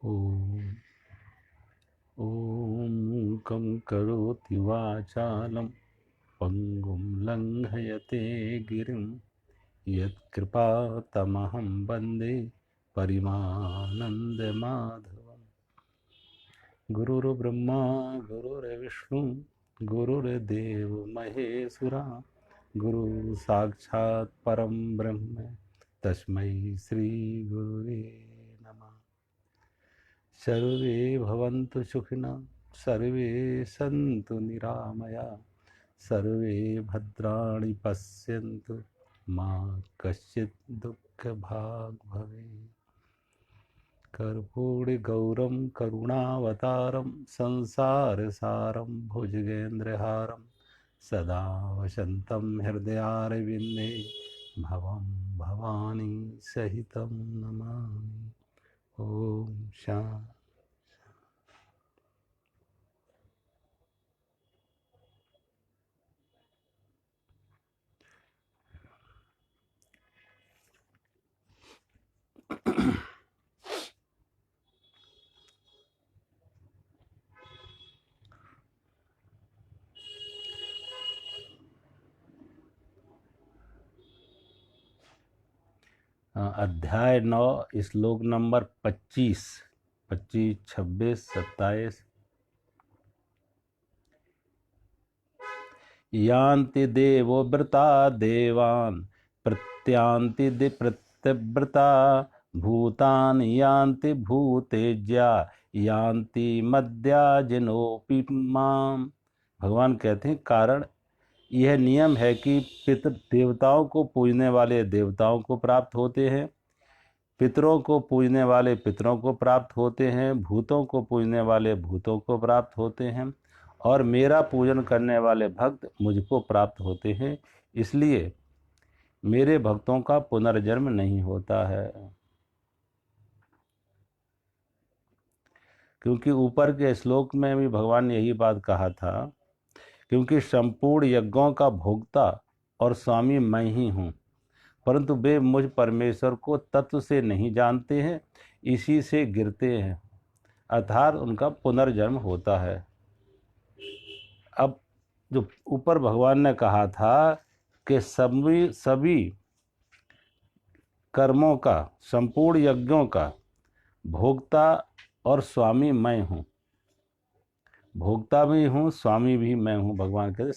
ॐ मूकं करोति वाचालं पङ्गुं लङ्घयते गिरिं यत्कृपातमहं वन्दे परिमानन्दमाधवम्। गुरुर्ब्रह्मा गुरुर्विष्णु गुरुर्देवो महेश्वरा, गुरु साक्षात् परं ब्रह्म तस्मै श्री गुरुवे नमः। सर्वे भवन्तु सुखिनः, सर्वे सन्तु निरामया, सर्वे भद्राणि पश्यन्तु मा कश्चित् दुःखभाग् भवेत्। कर्पूरगौरं करुणावतारं संसारसारं भुजगेन्द्रहारं सदा वसन्तं हृदयारविन्दे भवं भवानी सहितं नमामि। ओम शांति। अध्याय 9 श्लोक नंबर 25, 26, 27। यान्ति देवव्रता देवान् प्रत्यान्ति प्रत्यव्रता, भूतानि यान्ति भूतेज्या यान्ति मद्या जिनोपि माम्। भगवान कहते हैं कारण यह नियम है कि पितृ देवताओं को पूजने वाले देवताओं को प्राप्त होते हैं, पितरों को पूजने वाले पितरों को प्राप्त होते हैं, भूतों को पूजने वाले भूतों को प्राप्त होते हैं, और मेरा पूजन करने वाले भक्त मुझको प्राप्त होते हैं। इसलिए मेरे भक्तों का पुनर्जन्म नहीं होता है। क्योंकि ऊपर के श्लोक में भी भगवान ने यही बात कहा था, क्योंकि संपूर्ण यज्ञों का भोक्ता और स्वामी मैं ही हूँ, परंतु वे मुझ परमेश्वर को तत्व से नहीं जानते हैं, इसी से गिरते हैं, अर्थात उनका पुनर्जन्म होता है। अब जो ऊपर भगवान ने कहा था कि सभी कर्मों का, संपूर्ण यज्ञों का भोक्ता और स्वामी मैं हूँ, भोक्ता भी हूँ स्वामी भी मैं हूँ। भगवान कहते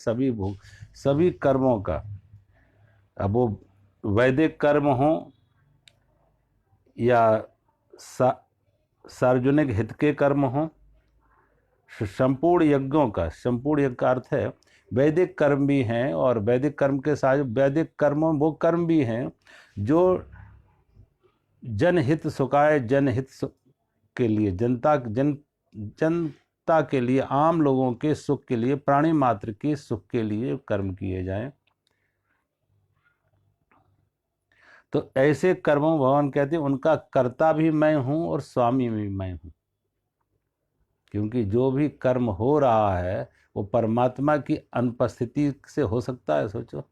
सभी कर्मों का, अब वो वैदिक कर्म हो या सार्वजनिक हित के कर्म हो, संपूर्ण यज्ञों का, संपूर्ण यज्ञ का अर्थ है वैदिक कर्म भी हैं, और वैदिक कर्म के साथ वैदिक कर्म वो कर्म भी हैं जो जनहित सुखाय, जनहित के लिए, जनता के लिए, आम लोगों के सुख के लिए, प्राणी मात्र के सुख के लिए कर्म किए जाएं। तो ऐसे कर्मों भगवान कहते हैं उनका कर्ता भी मैं हूं और स्वामी भी मैं हूं। क्योंकि जो भी कर्म हो रहा है वो परमात्मा की अनुपस्थिति से हो सकता है। सोचो,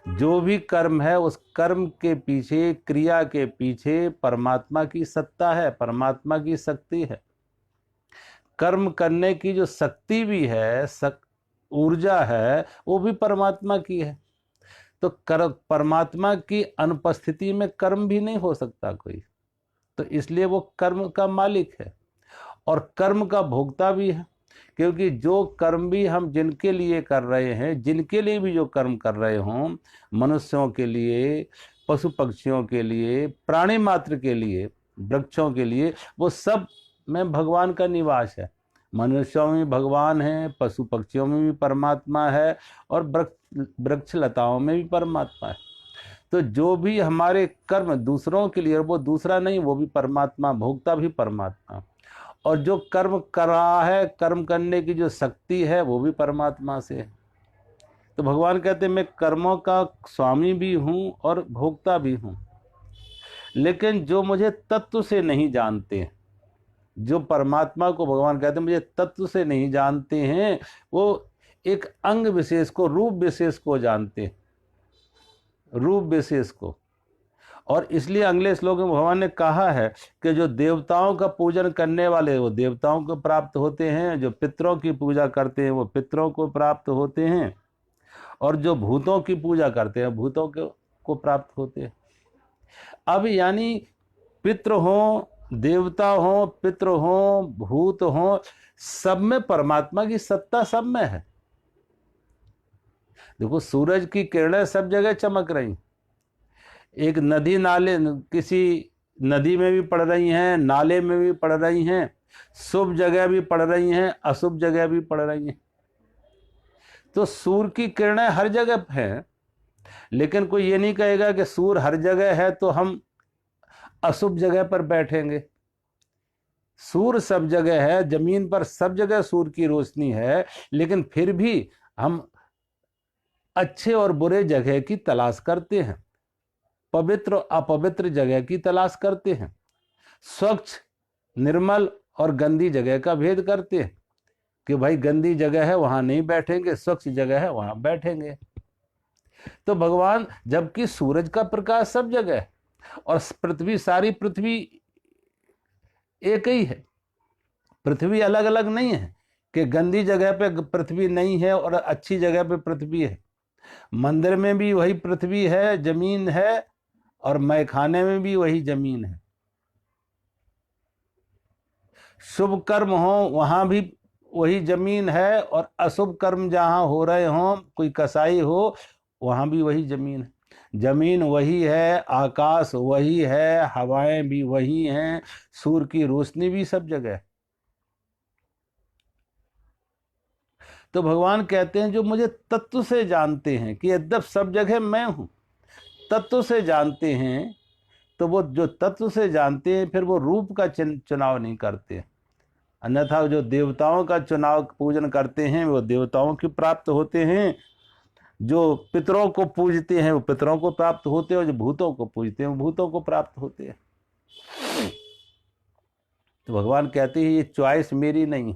जो भी कर्म है उस कर्म के पीछे, क्रिया के पीछे परमात्मा की सत्ता है, परमात्मा की शक्ति है। कर्म करने की जो शक्ति भी है, ऊर्जा है, वो भी परमात्मा की है। तो परमात्मा की अनुपस्थिति में कर्म भी नहीं हो सकता कोई, तो इसलिए वो कर्म का मालिक है और कर्म का भोक्ता भी है। क्योंकि जो कर्म भी हम जिनके लिए कर रहे हैं, जिनके लिए भी जो कर्म कर रहे हों, मनुष्यों के लिए, पशु पक्षियों के लिए, प्राणी मात्र के लिए, वृक्षों के लिए, वो सब में भगवान का निवास है। मनुष्यों में भगवान है, पशु पक्षियों में भी परमात्मा है, और वृक्ष लताओं में भी परमात्मा है। तो जो भी हमारे कर्म दूसरों के लिए, और वो दूसरा नहीं, वो भी परमात्मा, भोक्ता भी परमात्मा, और जो कर्म कर रहा है, कर्म करने की जो शक्ति है वो भी परमात्मा से है। तो भगवान कहते हैं मैं कर्मों का स्वामी भी हूँ और भोक्ता भी हूँ। लेकिन जो मुझे तत्व से नहीं जानते हैं, जो परमात्मा को भगवान कहते हैं मुझे तत्व से नहीं जानते हैं, वो एक अंग विशेष को, रूप विशेष को जानते हैं, रूप विशेष को। और इसलिए अगले श्लोक में भगवान ने कहा है कि जो देवताओं का पूजन करने वाले वो देवताओं को प्राप्त होते हैं, जो पितरों की पूजा करते हैं वो पितरों को प्राप्त होते हैं, और जो भूतों की पूजा करते हैं भूतों को प्राप्त होते हैं। अब यानी पितृ हो, देवता हो, पितृ हो, भूत हो, सब में परमात्मा की सत्ता सब में है। देखो सूरज की किरणें सब जगह चमक रही, एक नदी नाले किसी नदी में भी पड़ रही हैं, नाले में भी पड़ रही हैं, शुभ जगह भी पड़ रही हैं, अशुभ जगह भी पड़ रही हैं। तो सूर्य की किरणें हर जगह हैं, लेकिन कोई ये नहीं कहेगा कि सूर्य हर जगह है तो हम अशुभ जगह पर बैठेंगे। सूर्य सब जगह है, जमीन पर सब जगह सूर्य की रोशनी है, लेकिन फिर भी हम अच्छे और बुरे जगह की तलाश करते हैं, पवित्र अपवित्र जगह की तलाश करते हैं, स्वच्छ निर्मल और गंदी जगह का भेद करते हैं कि भाई गंदी जगह है वहां नहीं बैठेंगे, स्वच्छ जगह है वहां बैठेंगे। तो भगवान, जबकि सूरज का प्रकाश सब जगह है और पृथ्वी, सारी पृथ्वी एक ही है, पृथ्वी अलग अलग नहीं है कि गंदी जगह पे पृथ्वी नहीं है और अच्छी जगह पे पृथ्वी है। मंदिर में भी वही पृथ्वी है, जमीन है, और मैखाने में भी वही जमीन है। शुभ कर्म हो वहां भी वही जमीन है, और अशुभ कर्म जहां हो रहे हों, कोई कसाई हो, वहां भी वही जमीन है। जमीन वही है, आकाश वही है, हवाएं भी वही हैं, सूर्य की रोशनी भी सब जगह है। तो भगवान कहते हैं जो मुझे तत्व से जानते हैं कि यद्यप सब जगह मैं हूं, तत्व से जानते हैं, तो वो जो तत्व से जानते हैं फिर वो रूप का चुनाव नहीं करते। अन्यथा जो देवताओं का चुनाव पूजन करते हैं वो देवताओं की प्राप्त होते हैं, जो पितरों को पूजते हैं वो पितरों को प्राप्त होते हैं, और जो भूतों को पूजते हैं वो भूतों को प्राप्त होते हैं। तो भगवान कहते हैं ये चॉइस मेरी नहीं,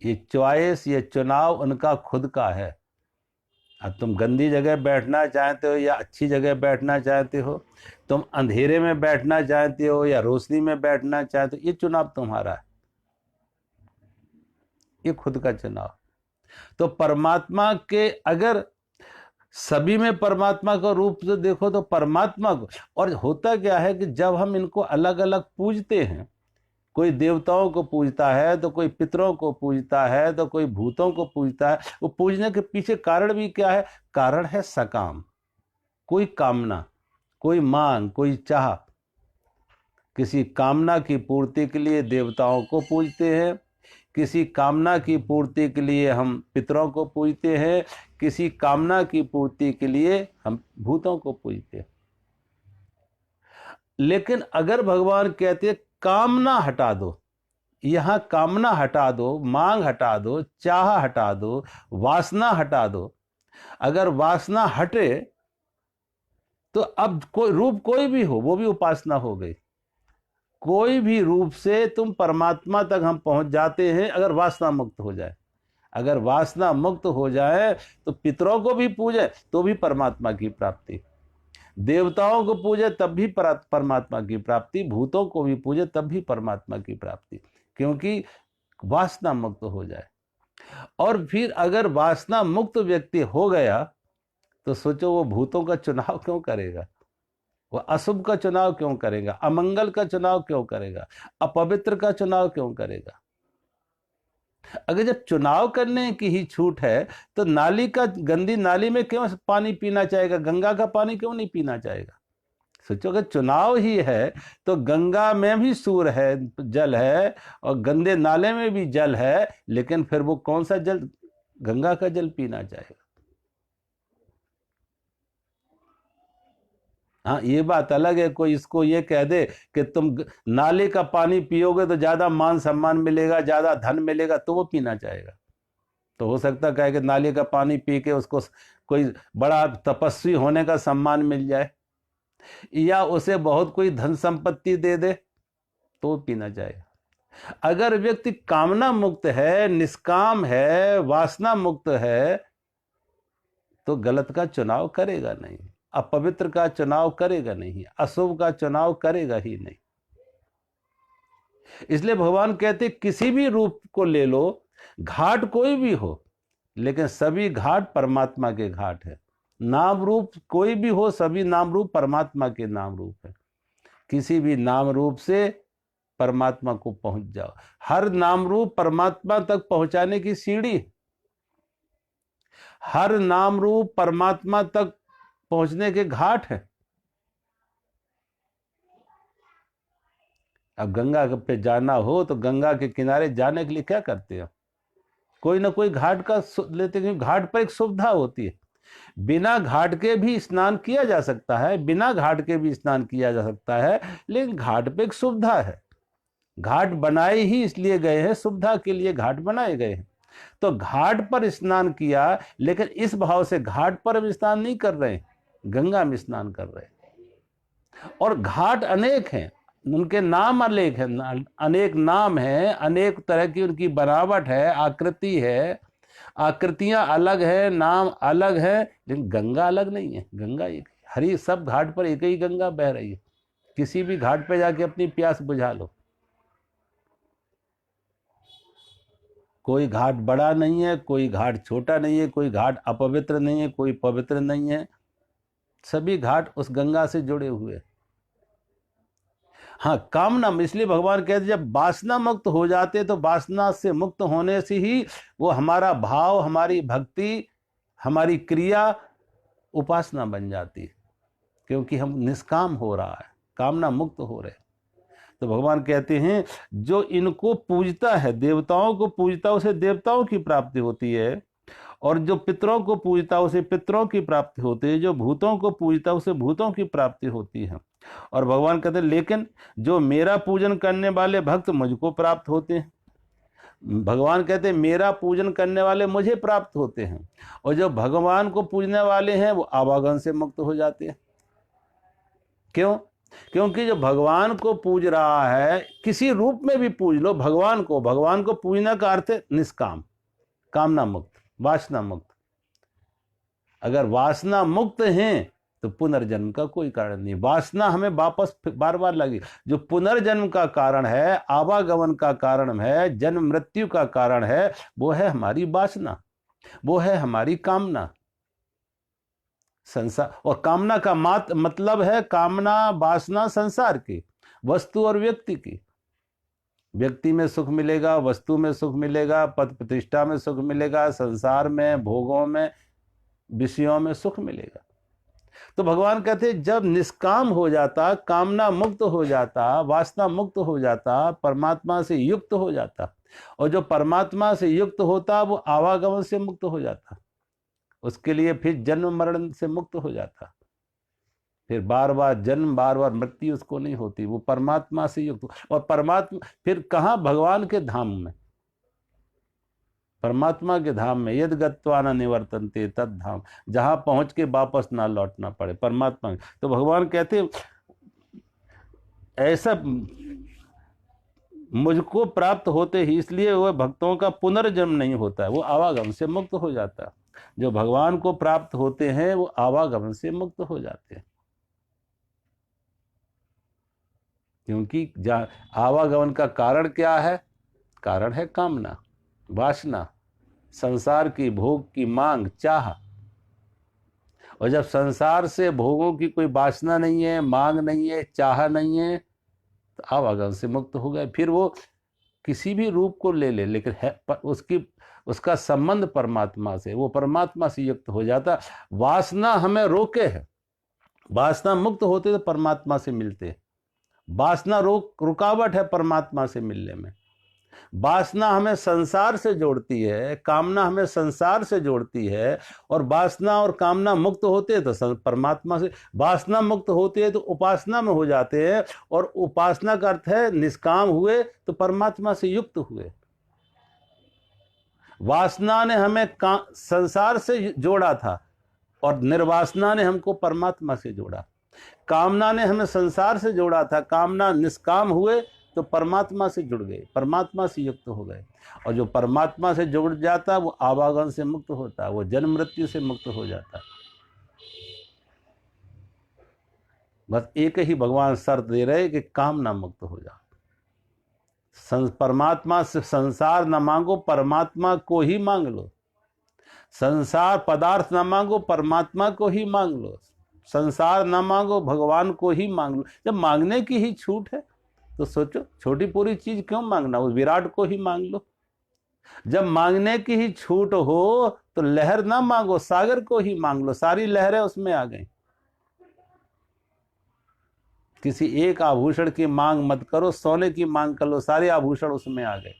ये चॉइस, ये चुनाव उनका खुद का है। अब तुम गंदी जगह बैठना चाहते हो या अच्छी जगह बैठना चाहते हो, तुम अंधेरे में बैठना चाहते हो या रोशनी में बैठना चाहते हो, ये चुनाव तुम्हारा है, ये खुद का चुनाव। तो परमात्मा के अगर सभी में परमात्मा का रूप से देखो तो परमात्मा को, और होता क्या है कि जब हम इनको अलग अलग पूजते हैं, कोई देवताओं को पूजता है तो कोई पितरों को पूजता है तो कोई भूतों को पूजता है, वो पूजने के पीछे कारण भी क्या है? कारण है सकाम, कोई कामना, कोई मांग, कोई चाह। किसी कामना की पूर्ति के लिए देवताओं को पूजते हैं, किसी कामना की पूर्ति के लिए हम पितरों को पूजते हैं, किसी कामना की पूर्ति के लिए हम भूतों को पूजते हैं। लेकिन अगर भगवान कहते हैं कामना हटा दो, यहां कामना हटा दो, मांग हटा दो, चाह हटा दो, वासना हटा दो, अगर वासना हटे तो अब कोई रूप कोई भी हो वो भी उपासना हो गई। कोई भी रूप से तुम परमात्मा तक हम पहुंच जाते हैं अगर वासना मुक्त हो जाए। अगर वासना मुक्त हो जाए तो पितरों को भी पूजे तो भी परमात्मा की प्राप्ति, देवताओं को पूजे तब भी परमात्मा की प्राप्ति, भूतों को भी पूजे तब भी परमात्मा की प्राप्ति, क्योंकि वासना मुक्त हो जाए। और फिर अगर वासना मुक्त व्यक्ति हो गया तो सोचो वो भूतों का चुनाव क्यों करेगा, वो अशुभ का चुनाव क्यों करेगा, अमंगल का चुनाव क्यों करेगा, अपवित्र का चुनाव क्यों करेगा। अगर जब चुनाव करने की ही छूट है तो नाली का, गंदी नाली में क्यों पानी पीना चाहेगा, गंगा का पानी क्यों नहीं पीना चाहेगा। सोचो अगर चुनाव ही है तो गंगा में भी सूर्य है, जल है, और गंदे नाले में भी जल है, लेकिन फिर वो कौन सा जल, गंगा का जल पीना चाहेगा। हाँ ये बात अलग है कोई इसको ये कह दे कि तुम नाले का पानी पियोगे तो ज्यादा मान सम्मान मिलेगा, ज्यादा धन मिलेगा, तो वो पीना चाहेगा। तो हो सकता है कि नाले का पानी पी के उसको कोई बड़ा तपस्वी होने का सम्मान मिल जाए, या उसे बहुत कोई धन संपत्ति दे दे तो वो पीना चाहेगा। अगर व्यक्ति कामना मुक्त है, निष्काम है, वासना मुक्त है, तो गलत का चुनाव करेगा नहीं। अपवित्र का चुनाव करेगा नहीं, अशुभ का चुनाव करेगा ही नहीं। इसलिए भगवान कहते किसी भी रूप को ले लो, घाट कोई भी हो, लेकिन सभी घाट परमात्मा के घाट है। नाम रूप कोई भी हो, सभी नाम रूप परमात्मा के नाम रूप है। किसी भी नाम रूप से परमात्मा को पहुंच जाओ। हर नाम रूप परमात्मा तक पहुंचाने की सीढ़ी, हर नाम रूप परमात्मा तक पहुंचने के घाट है। अब गंगा पे जाना हो तो गंगा के किनारे जाने के लिए क्या करते हो? कोई ना कोई घाट का लेते हैं, घाट पर एक सुविधा होती है। बिना घाट के भी स्नान किया जा सकता है, बिना घाट के भी स्नान किया जा सकता है, लेकिन घाट पे एक सुविधा है। घाट बनाए ही इसलिए गए हैं, सुविधा के लिए घाट बनाए गए हैं। तो घाट पर स्नान किया, लेकिन इस भाव से घाट पर हम स्नान नहीं कर रहे हैं, गंगा में स्नान कर रहे हैं। और घाट अनेक हैं, उनके नाम अनेक हैं, अनेक नाम हैं, अनेक तरह की उनकी बनावट है, आकृति है, आकृतियां अलग है, नाम अलग है, लेकिन गंगा अलग नहीं है। गंगा एक हरी, सब घाट पर एक ही गंगा बह रही है। किसी भी घाट पे जाके अपनी प्यास बुझा लो। कोई घाट बड़ा नहीं है, कोई घाट छोटा नहीं है, कोई घाट अपवित्र नहीं है, कोई पवित्र नहीं है। सभी घाट उस गंगा से जुड़े हुए। हाँ, कामना, इसलिए भगवान कहते जब वासना मुक्त हो जाते तो वासना से मुक्त होने से ही वो हमारा भाव, हमारी भक्ति, हमारी क्रिया उपासना बन जाती है, क्योंकि हम निष्काम हो रहा है, कामना मुक्त हो रहे। तो भगवान कहते हैं जो इनको पूजता है, देवताओं को पूजता, उसे देवताओं की प्राप्ति होती है, और जो पितरों को पूजता उसे पितरों की प्राप्ति होती है, जो भूतों को पूजता उसे भूतों की प्राप्ति होती है। और भगवान कहते हैं लेकिन जो मेरा पूजन करने वाले भक्त मुझको प्राप्त होते हैं। भगवान कहते हैं मेरा पूजन करने वाले मुझे प्राप्त होते हैं, और जो भगवान को पूजने वाले हैं वो आवागमन से मुक्त हो जाते हैं। क्यों? क्योंकि जो भगवान को पूज रहा है, किसी रूप में भी पूज लो भगवान को पूजने का अर्थ है निष्काम, कामना मुक्त, वासना मुक्त। अगर वासना मुक्त हैं तो पुनर्जन्म का कोई कारण नहीं। वासना हमें वापस बार बार लगी। जो पुनर्जन्म का कारण है, आवागमन का कारण है, जन्म मृत्यु का कारण है, वो है हमारी वासना, वो है हमारी कामना। संसार, और कामना का मतलब है कामना, वासना संसार की, वस्तु और व्यक्ति की। व्यक्ति में सुख मिलेगा, वस्तु में सुख मिलेगा, पद प्रतिष्ठा में सुख मिलेगा, संसार में, भोगों में, विषयों में सुख मिलेगा। तो भगवान कहते हैं जब निष्काम हो जाता, कामना मुक्त हो जाता, वासना मुक्त हो जाता, परमात्मा से युक्त हो जाता, और जो परमात्मा से युक्त होता वो आवागमन से मुक्त हो जाता, उसके लिए फिर जन्म मरण से मुक्त हो जाता, फिर बार बार जन्म, बार बार मृत्यु उसको नहीं होती, वो परमात्मा से युक्त। और परमात्मा फिर कहाँ? भगवान के धाम में, परमात्मा के धाम में। यद गत्वा न निवर्तन्ते तद धाम, जहां पहुंच के वापस ना लौटना पड़े, परमात्मा। तो भगवान कहते ऐसा मुझको प्राप्त होते ही, इसलिए वह भक्तों का पुनर्जन्म नहीं होता है, वो आवागमन से मुक्त हो जाता है। जो भगवान को प्राप्त होते हैं वो आवागमन से मुक्त हो जाते हैं, क्योंकि आवागमन का कारण क्या है? कारण है कामना, वासना, संसार की भोग की मांग, चाह। और जब संसार से भोगों की कोई वासना नहीं है, मांग नहीं है, चाह नहीं है, तो आवागमन से मुक्त हो गए। फिर वो किसी भी रूप को ले ले, लेकिन है उसका संबंध परमात्मा से, वो परमात्मा से युक्त हो जाता। वासना हमें रोके है, वासना मुक्त होते तो परमात्मा से मिलते। वासना रुकावट है परमात्मा से मिलने में। वासना हमें संसार से जोड़ती है, कामना हमें संसार से जोड़ती है, और वासना और कामना मुक्त होते हैं तो परमात्मा से। वासना मुक्त होते हैं तो उपासना में हो जाते हैं, और उपासना का अर्थ है निष्काम हुए तो परमात्मा से युक्त हुए। वासना ने हमें संसार से जोड़ा था, और निर्वासना ने हमको परमात्मा से जोड़ा। कामना ने हमें संसार से जोड़ा था, कामना निष्काम हुए तो परमात्मा से जुड़ गए, परमात्मा से युक्त हो गए। और जो परमात्मा से जुड़ जाता वो आवागमन से मुक्त होता, वो जन्म मृत्यु से मुक्त हो जाता। बस एक ही भगवान शर्त दे रहे कि कामना मुक्त हो जाओ। परमात्मा से संसार न मांगो, परमात्मा को ही मांग लो। संसार पदार्थ न मांगो, परमात्मा को ही मांग लो। संसार न मांगो, भगवान को ही मांग लो। जब मांगने की ही छूट है तो सोचो छोटी पूरी चीज क्यों मांगना, उस विराट को ही मांग लो। जब मांगने की ही छूट हो तो लहर ना मांगो, सागर को ही मांग लो, सारी लहरें उसमें आ गई। किसी एक आभूषण की मांग मत करो, सोने की मांग कर लो, सारे आभूषण उसमें आ गए।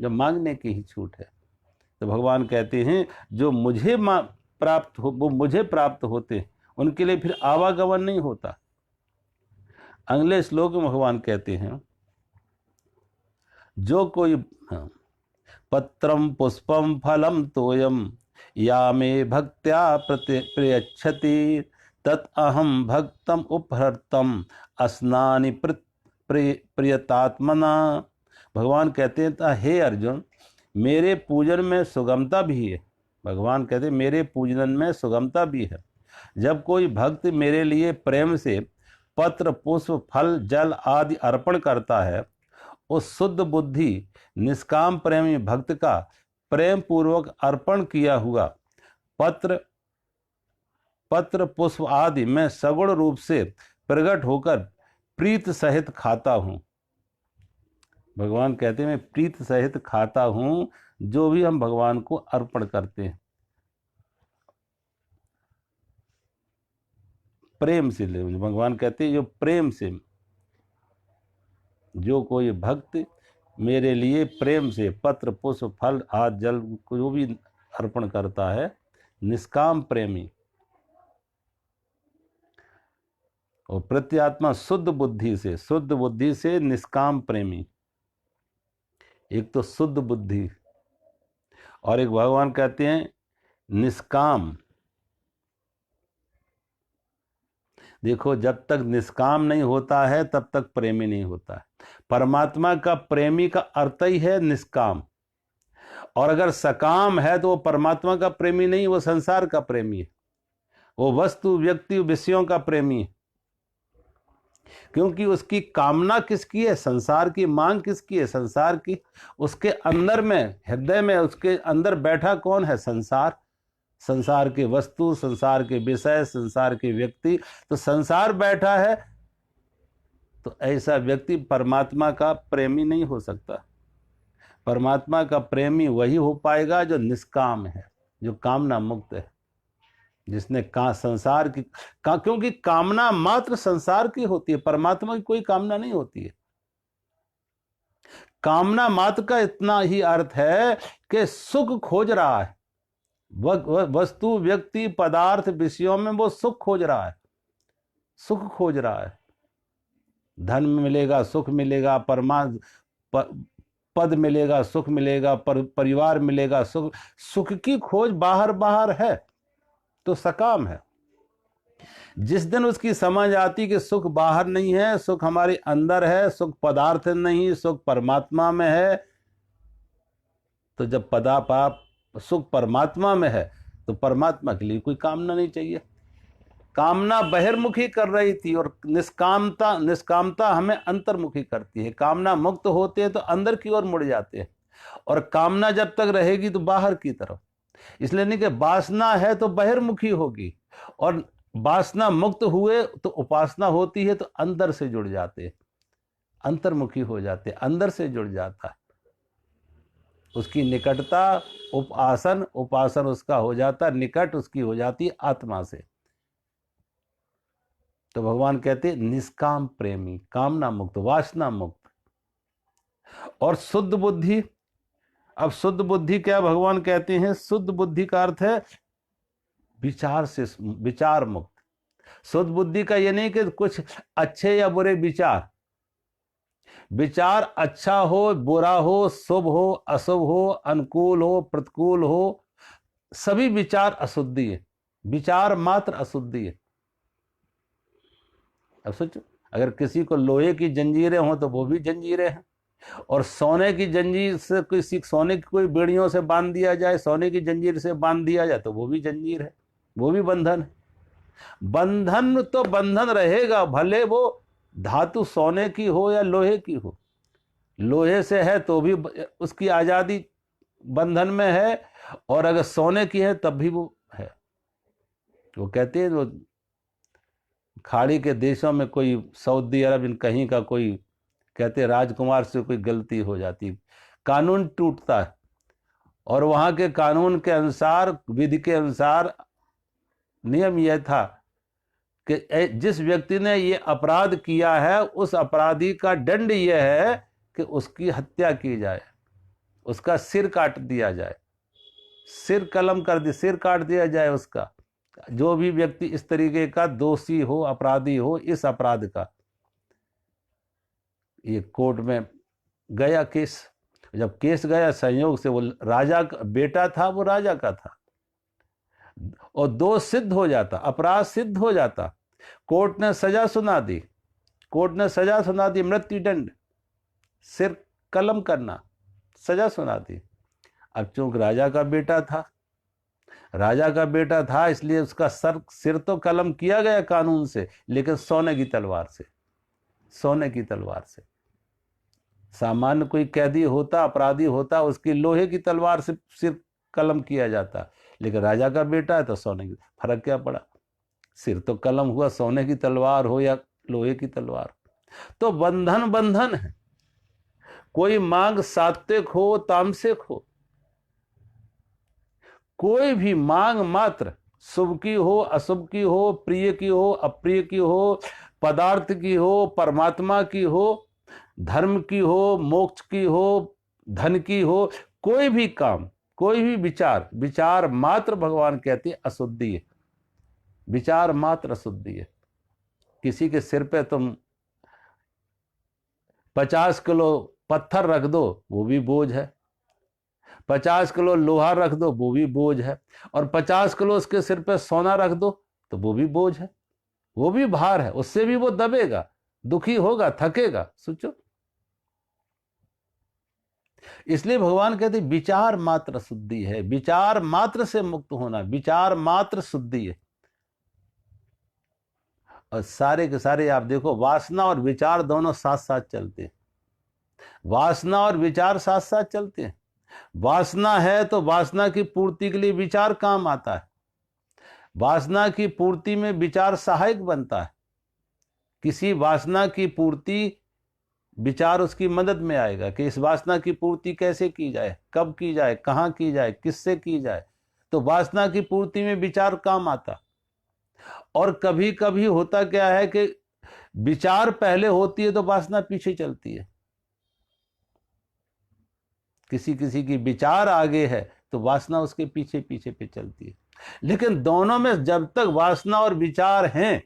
जब मांगने की ही छूट है तो भगवान कहते हैं जो मुझे प्राप्त हो, वो मुझे प्राप्त होते हैं, उनके लिए फिर आवागमन नहीं होता। अगले श्लोक में भगवान कहते हैं जो कोई पत्रम पुष्पम फलम तोयम या मे भक्त्या प्रयच्छति तत् अहम भक्तम उपहर्तम अस्नानि प्रियतात्मना। भगवान कहते हैं हे अर्जुन, मेरे पूजन में सुगमता भी है। भगवान कहते हैं मेरे पूजन में सुगमता भी है। जब कोई भक्त मेरे लिए प्रेम से पत्र पुष्प फल जल आदि अर्पण करता है, उस शुद्ध बुद्धि निष्काम प्रेमी भक्त का प्रेम पूर्वक अर्पण किया हुआ पत्र पुष्प आदि मैं सगुण रूप से प्रकट होकर प्रीत सहित खाता हूं। भगवान कहते हैं मैं प्रीत सहित खाता हूं जो भी हम भगवान को अर्पण करते हैं, प्रेम से ले। भगवान कहते हैं जो प्रेम से, जो कोई भक्त मेरे लिए प्रेम से पत्र पुष्प फल आदि जल जो भी अर्पण करता है, निष्काम प्रेमी और प्रत्यात्मा शुद्ध बुद्धि से निष्काम प्रेमी। एक तो शुद्ध बुद्धि और एक भगवान कहते हैं निष्काम। देखो जब तक निष्काम नहीं होता है तब तक प्रेमी नहीं होता है। परमात्मा का प्रेमी का अर्थ ही है निष्काम, और अगर सकाम है तो वो परमात्मा का प्रेमी नहीं, वो संसार का प्रेमी है, वो वस्तु व्यक्ति विषयों का प्रेमी है। क्योंकि उसकी कामना किसकी है, संसार की मांग किसकी है, संसार की। उसके अंदर में, हृदय में उसके अंदर बैठा कौन है, संसार। संसार के वस्तु, संसार के विषय, संसार के व्यक्ति, तो संसार बैठा है। तो ऐसा व्यक्ति परमात्मा का प्रेमी नहीं हो सकता। परमात्मा का प्रेमी वही हो पाएगा जो निष्काम है, जो कामना मुक्त है, जिसने संसार की क्योंकि कामना मात्र संसार की होती है, परमात्मा की कोई कामना नहीं होती है। कामना मात्र का इतना ही अर्थ है कि सुख खोज रहा है, वस्तु व्यक्ति पदार्थ विषयों में वो सुख खोज रहा है, सुख खोज रहा है। धन मिलेगा सुख मिलेगा, पद मिलेगा सुख मिलेगा, परिवार मिलेगा सुख की खोज बाहर बाहर है तो सकाम है। जिस दिन उसकी समझ आती कि सुख बाहर नहीं है, सुख हमारे अंदर है, सुख पदार्थ नहीं, सुख परमात्मा में है, तो जब सुख परमात्मा में है तो परमात्मा के लिए कोई कामना नहीं चाहिए। कामना बहिर्मुखी कर रही थी और निष्कामता हमें अंतर्मुखी करती है। कामना मुक्त होते हैं तो अंदर की ओर मुड़ जाते हैं, और कामना जब तक रहेगी तो बाहर की तरफ। इसलिए नहीं कि वासना है तो बहिर्मुखी होगी, और वासना मुक्त हुए तो उपासना होती है तो अंदर से जुड़ जाते हैं, अंतर्मुखी हो जाते, अंदर से जुड़ जाता है। उसकी निकटता उपासन उसका हो जाता, निकट उसकी हो जाती आत्मा से। तो भगवान कहते निष्काम प्रेमी, कामना मुक्त, वासना मुक्त और शुद्ध बुद्धि। अब शुद्ध बुद्धि क्या भगवान कहते हैं, शुद्ध बुद्धि का अर्थ है विचार मुक्त। शुद्ध बुद्धि का ये नहीं कि कुछ अच्छे या बुरे विचार अच्छा हो बुरा हो, शुभ हो अशुभ हो, अनुकूल हो प्रतिकूल हो, सभी विचार अशुद्धि है, विचार मात्र अशुद्धि है। अब सोचो अगर किसी को लोहे की जंजीरें हो तो वो भी जंजीरें हैं, और सोने की जंजीर से सोने की कोई बेड़ियों से बांध दिया जाए, सोने की जंजीर से बांध दिया जाए तो वो भी जंजीर है, वो भी बंधन है। बंधन तो बंधन रहेगा, भले वो धातु सोने की हो या लोहे की हो। लोहे से है तो भी उसकी आज़ादी बंधन में है, और अगर सोने की है तब भी वो है। वो कहते हैं वो खाड़ी के देशों में कोई सऊदी अरब इन कहीं का कोई, कहते राजकुमार से कोई गलती हो जाती, कानून टूटता है, और वहाँ के कानून के अनुसार, विधि के अनुसार नियम यह था कि जिस व्यक्ति ने ये अपराध किया है उस अपराधी का दंड यह है कि उसकी हत्या की जाए, उसका सिर काट दिया जाए, सिर कलम कर दिया, सिर काट दिया जाए उसका। जो भी व्यक्ति इस तरीके का दोषी हो, अपराधी हो इस अपराध का। ये कोर्ट में गया केस, जब केस गया संयोग से वो राजा का बेटा था, वो राजा का था, और दोष सिद्ध हो जाता, अपराध सिद्ध हो जाता, कोर्ट ने सजा सुना दी, कोर्ट ने सजा सुना दी, मृत्युदंड, सिर कलम करना, सजा सुना दी। अब चूंकि राजा का बेटा था, राजा का बेटा था, इसलिए उसका सिर तो कलम किया गया कानून से, लेकिन सोने की तलवार से, सोने की तलवार से। सामान्य कोई कैदी होता, अपराधी होता, उसकी लोहे की तलवार से सिर कलम किया जाता, लेकिन राजा का बेटा है तो सोने की। फर्क क्या पड़ा? सिर तो कलम हुआ, सोने की तलवार हो या लोहे की तलवार। तो बंधन बंधन है, कोई मांग सात्विक हो तामसिक हो, कोई भी मांग मात्र शुभ की हो अशुभ की हो, प्रिय की हो अप्रिय की हो, पदार्थ की हो परमात्मा की हो, धर्म की हो मोक्ष की हो, धन की हो, कोई भी काम, कोई भी विचार, विचार मात्र भगवान कहते हैं अशुद्धि है, विचार मात्र अशुद्धि है। किसी के सिर पे तुम 50 किलो पत्थर रख दो वो भी बोझ है, 50 किलो लोहा रख दो वो भी बोझ है, और 50 किलो उसके सिर पे सोना रख दो तो वो भी बोझ है, वो भी भार है, उससे भी वो दबेगा, दुखी होगा, थकेगा। सोचो, इसलिए भगवान कहते विचार मात्र शुद्धि है, विचार मात्र से मुक्त होना, विचार मात्र शुद्धि है। और सारे के सारे आप देखो, वासना और विचार दोनों साथ साथ चलते हैं, वासना और विचार साथ साथ चलते हैं। वासना है तो वासना की पूर्ति के लिए विचार काम आता है, वासना की पूर्ति में विचार सहायक बनता है। किसी वासना की पूर्ति विचार उसकी मदद में आएगा कि इस वासना की पूर्ति कैसे की जाए, कब की जाए, कहाँ की जाए, किससे की जाए। तो वासना की पूर्ति में विचार काम आता। और कभी कभी होता क्या है कि विचार पहले होती है तो वासना पीछे चलती है, किसी किसी की विचार आगे है तो वासना उसके पीछे पीछे पे चलती है। लेकिन दोनों में जब तक वासना और विचार हैं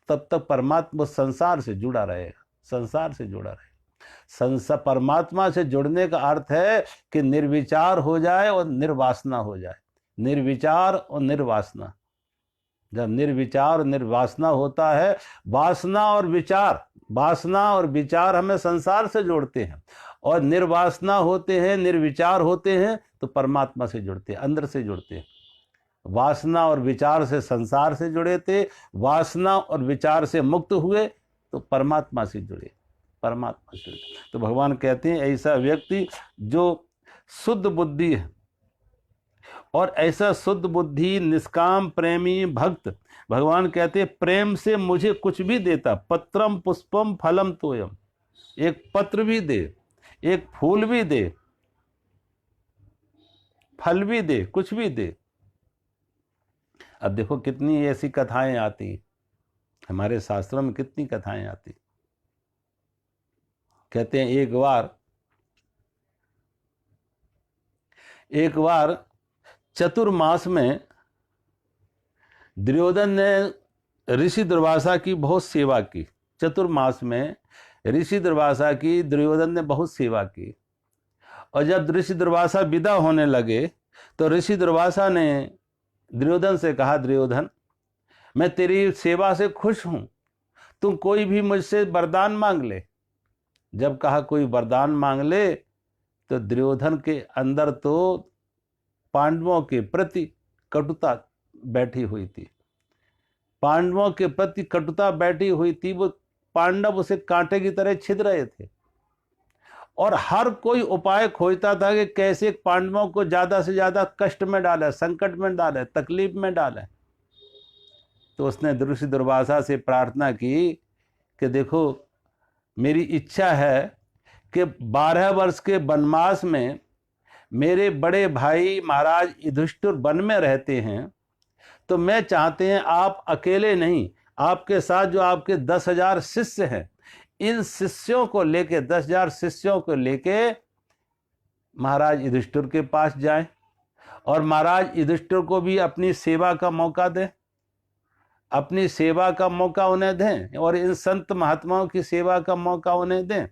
तब तक परमात्मा संसार से जुड़ा रहेगा, संसार से जुड़ा रहेगा। परमात्मा से जुड़ने का अर्थ है कि निर्विचार हो जाए और निर्वासना हो जाए, निर्विचार और निर्वासना। जब निर्विचार और निर्वासना होता है, वासना और विचार, वासना और विचार हमें संसार से जोड़ते हैं, और निर्वासना होते हैं, निर्विचार होते हैं तो परमात्मा से जुड़ते हैं, अंदर से जुड़ते हैं। वासना और विचार से संसार से जुड़े थे, वासना और विचार से मुक्त हुए तो परमात्मा से जुड़े, परमात्मा से जुड़े। तो भगवान कहते हैं ऐसा व्यक्ति जो शुद्ध बुद्धि है, और ऐसा शुद्ध बुद्धि निष्काम प्रेमी भक्त, भगवान कहते हैं प्रेम से मुझे कुछ भी देता, पत्रम पुष्पम फलम तोयम, एक पत्र भी दे, एक फूल भी दे, फल भी दे, कुछ भी दे। अब देखो कितनी ऐसी कथाएं आती, हमारे शास्त्रों में कितनी कथाएं आती। कहते हैं एक बार चतुर्मास में दुर्योधन ने ऋषि दुर्वासा की बहुत सेवा की। चतुर्मास में ऋषि दुर्वासा की दुर्योधन ने बहुत सेवा की, और जब ऋषि दुर्वासा विदा होने लगे तो ऋषि दुर्वासा ने दुर्योधन से कहा, दुर्योधन मैं तेरी सेवा से खुश हूं, तुम कोई भी मुझसे वरदान मांग ले। जब कहा कोई वरदान मांग ले तो दुर्योधन के अंदर तो पांडवों के प्रति कटुता बैठी हुई थी, पांडवों के प्रति कटुता बैठी हुई थी, वो पांडव उसे कांटे की तरह छिद रहे थे और हर कोई उपाय खोजता था कि कैसे पांडवों को ज्यादा से ज्यादा कष्ट में डाले, संकट में डाले, तकलीफ में डाले। तो उसने ऋषि दुर्वासा से प्रार्थना की कि देखो, मेरी इच्छा है कि 12 वर्ष के वनवास में मेरे बड़े भाई महाराज युधिष्ठिर वन में रहते हैं, तो मैं चाहते हैं आप अकेले नहीं, आपके साथ जो आपके 10,000 शिष्य हैं, इन शिष्यों को लेके 10,000 शिष्यों को लेके महाराज युधिष्ठिर के पास जाएं और महाराज युधिष्ठिर को भी अपनी सेवा का मौका दें, अपनी सेवा का मौका उन्हें दें और इन संत महात्माओं की सेवा का मौका उन्हें दें।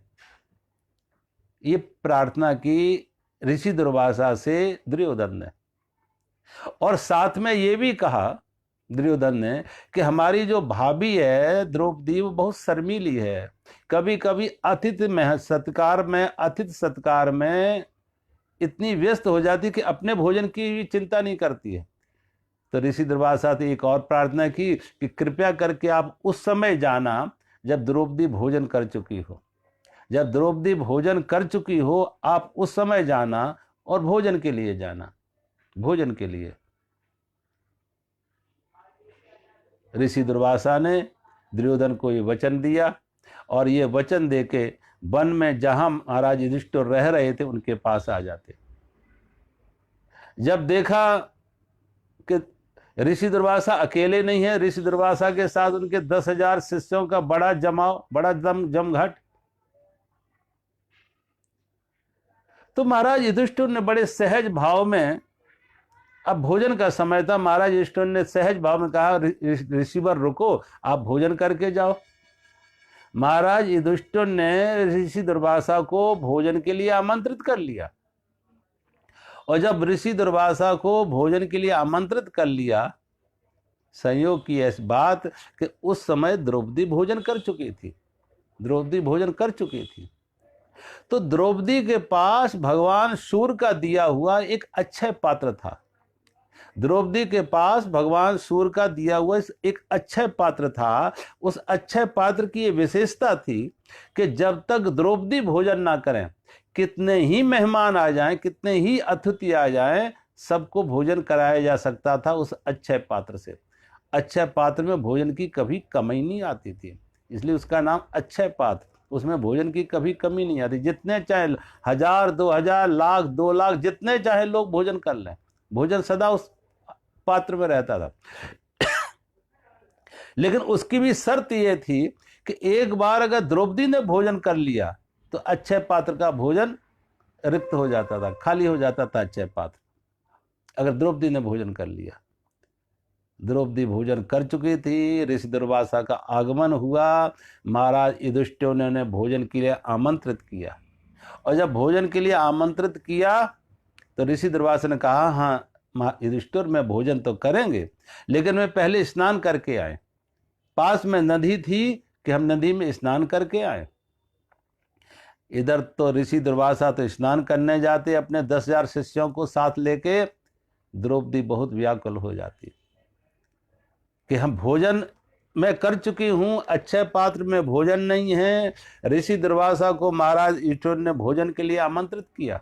ये प्रार्थना की ऋषि दुर्वासा से दुर्योधन ने, और साथ में ये भी कहा दुर्योधन ने कि हमारी जो भाभी है द्रौपदी, वो बहुत शर्मीली है, कभी कभी अतिथि सत्कार में इतनी व्यस्त हो जाती कि अपने भोजन की भी चिंता नहीं करती है। तो ऋषि दुर्वासा ने एक और प्रार्थना की कि कृपया करके आप उस समय जाना जब द्रौपदी भोजन कर चुकी हो, जब द्रौपदी भोजन कर चुकी हो आप उस समय जाना और भोजन के लिए जाना, भोजन के लिए। ऋषि दुर्वासा ने दुर्योधन को ये वचन दिया और ये वचन देके वन में जहां महाराज युधिष्ठिर रह रहे थे उनके पास आ जाते। जब देखा कि ऋषि दुर्वासा अकेले नहीं है, ऋषि दुर्वासा के साथ उनके 10,000 शिष्यों का बड़ा जमाव, बड़ा जमघट, तो महाराज युधिष्ठिर ने बड़े सहज भाव में, अब भोजन का समय था, महाराज युधिष्ठिर ने सहज भाव में कहा ऋषिवर रुको, आप भोजन करके जाओ। महाराज युधिष्ठिर ने ऋषि दुर्वासा को भोजन के लिए आमंत्रित कर लिया, और जब ऋषि दुर्वासा को भोजन के लिए आमंत्रित कर लिया, संयोग की ऐसी बात कि उस समय द्रौपदी भोजन कर चुकी थी, द्रौपदी भोजन कर चुकी थी। तो द्रौपदी के पास भगवान सूर्य का दिया हुआ एक अक्षय पात्र था, द्रौपदी के पास भगवान सूर्य का दिया हुआ एक अक्षय पात्र था। उस अक्षय पात्र की ये विशेषता थी कि जब तक द्रौपदी भोजन ना करें, कितने ही मेहमान आ जाएं, कितने ही अतिथि आ जाएं, सबको भोजन कराया जा सकता था उस अक्षय पात्र से। अक्षय पात्र में भोजन की कभी कमी नहीं आती थी, इसलिए उसका नाम अक्षय पात्र। उसमें भोजन की कभी कमी नहीं आती, जितने चाहे 1,000, 2,000, लाख, 2 लाख, जितने चाहे लोग भोजन कर लें, भोजन सदा उस पात्र में रहता था। लेकिन उसकी भी शर्त यह थी कि एक बार अगर द्रौपदी ने भोजन कर लिया तो अक्षय पात्र का भोजन रिक्त हो जाता था, खाली हो जाता था अक्षय पात्र, अगर द्रौपदी ने भोजन कर लिया। द्रौपदी भोजन कर चुकी थी, ऋषि दुर्वासा का आगमन हुआ, महाराज युधिष्ठिर ने उन्हें भोजन के लिए आमंत्रित किया, और जब भोजन के लिए आमंत्रित किया तो ऋषि दुर्वासा ने कहा हाँ युधिष्ठिर में भोजन तो करेंगे, लेकिन मैं पहले स्नान करके आए। पास में नदी थी कि हम नदी में स्नान करके आए। इधर तो ऋषि दुर्वासा तो स्नान करने जाते अपने 10,000 शिष्यों को साथ लेके, द्रौपदी बहुत व्याकुल हो जाती कि हम भोजन मैं कर चुकी हूं, अक्षय पात्र में भोजन नहीं है। ऋषि दुर्वासा को महाराज युधिष्ठिर ने भोजन के लिए आमंत्रित किया,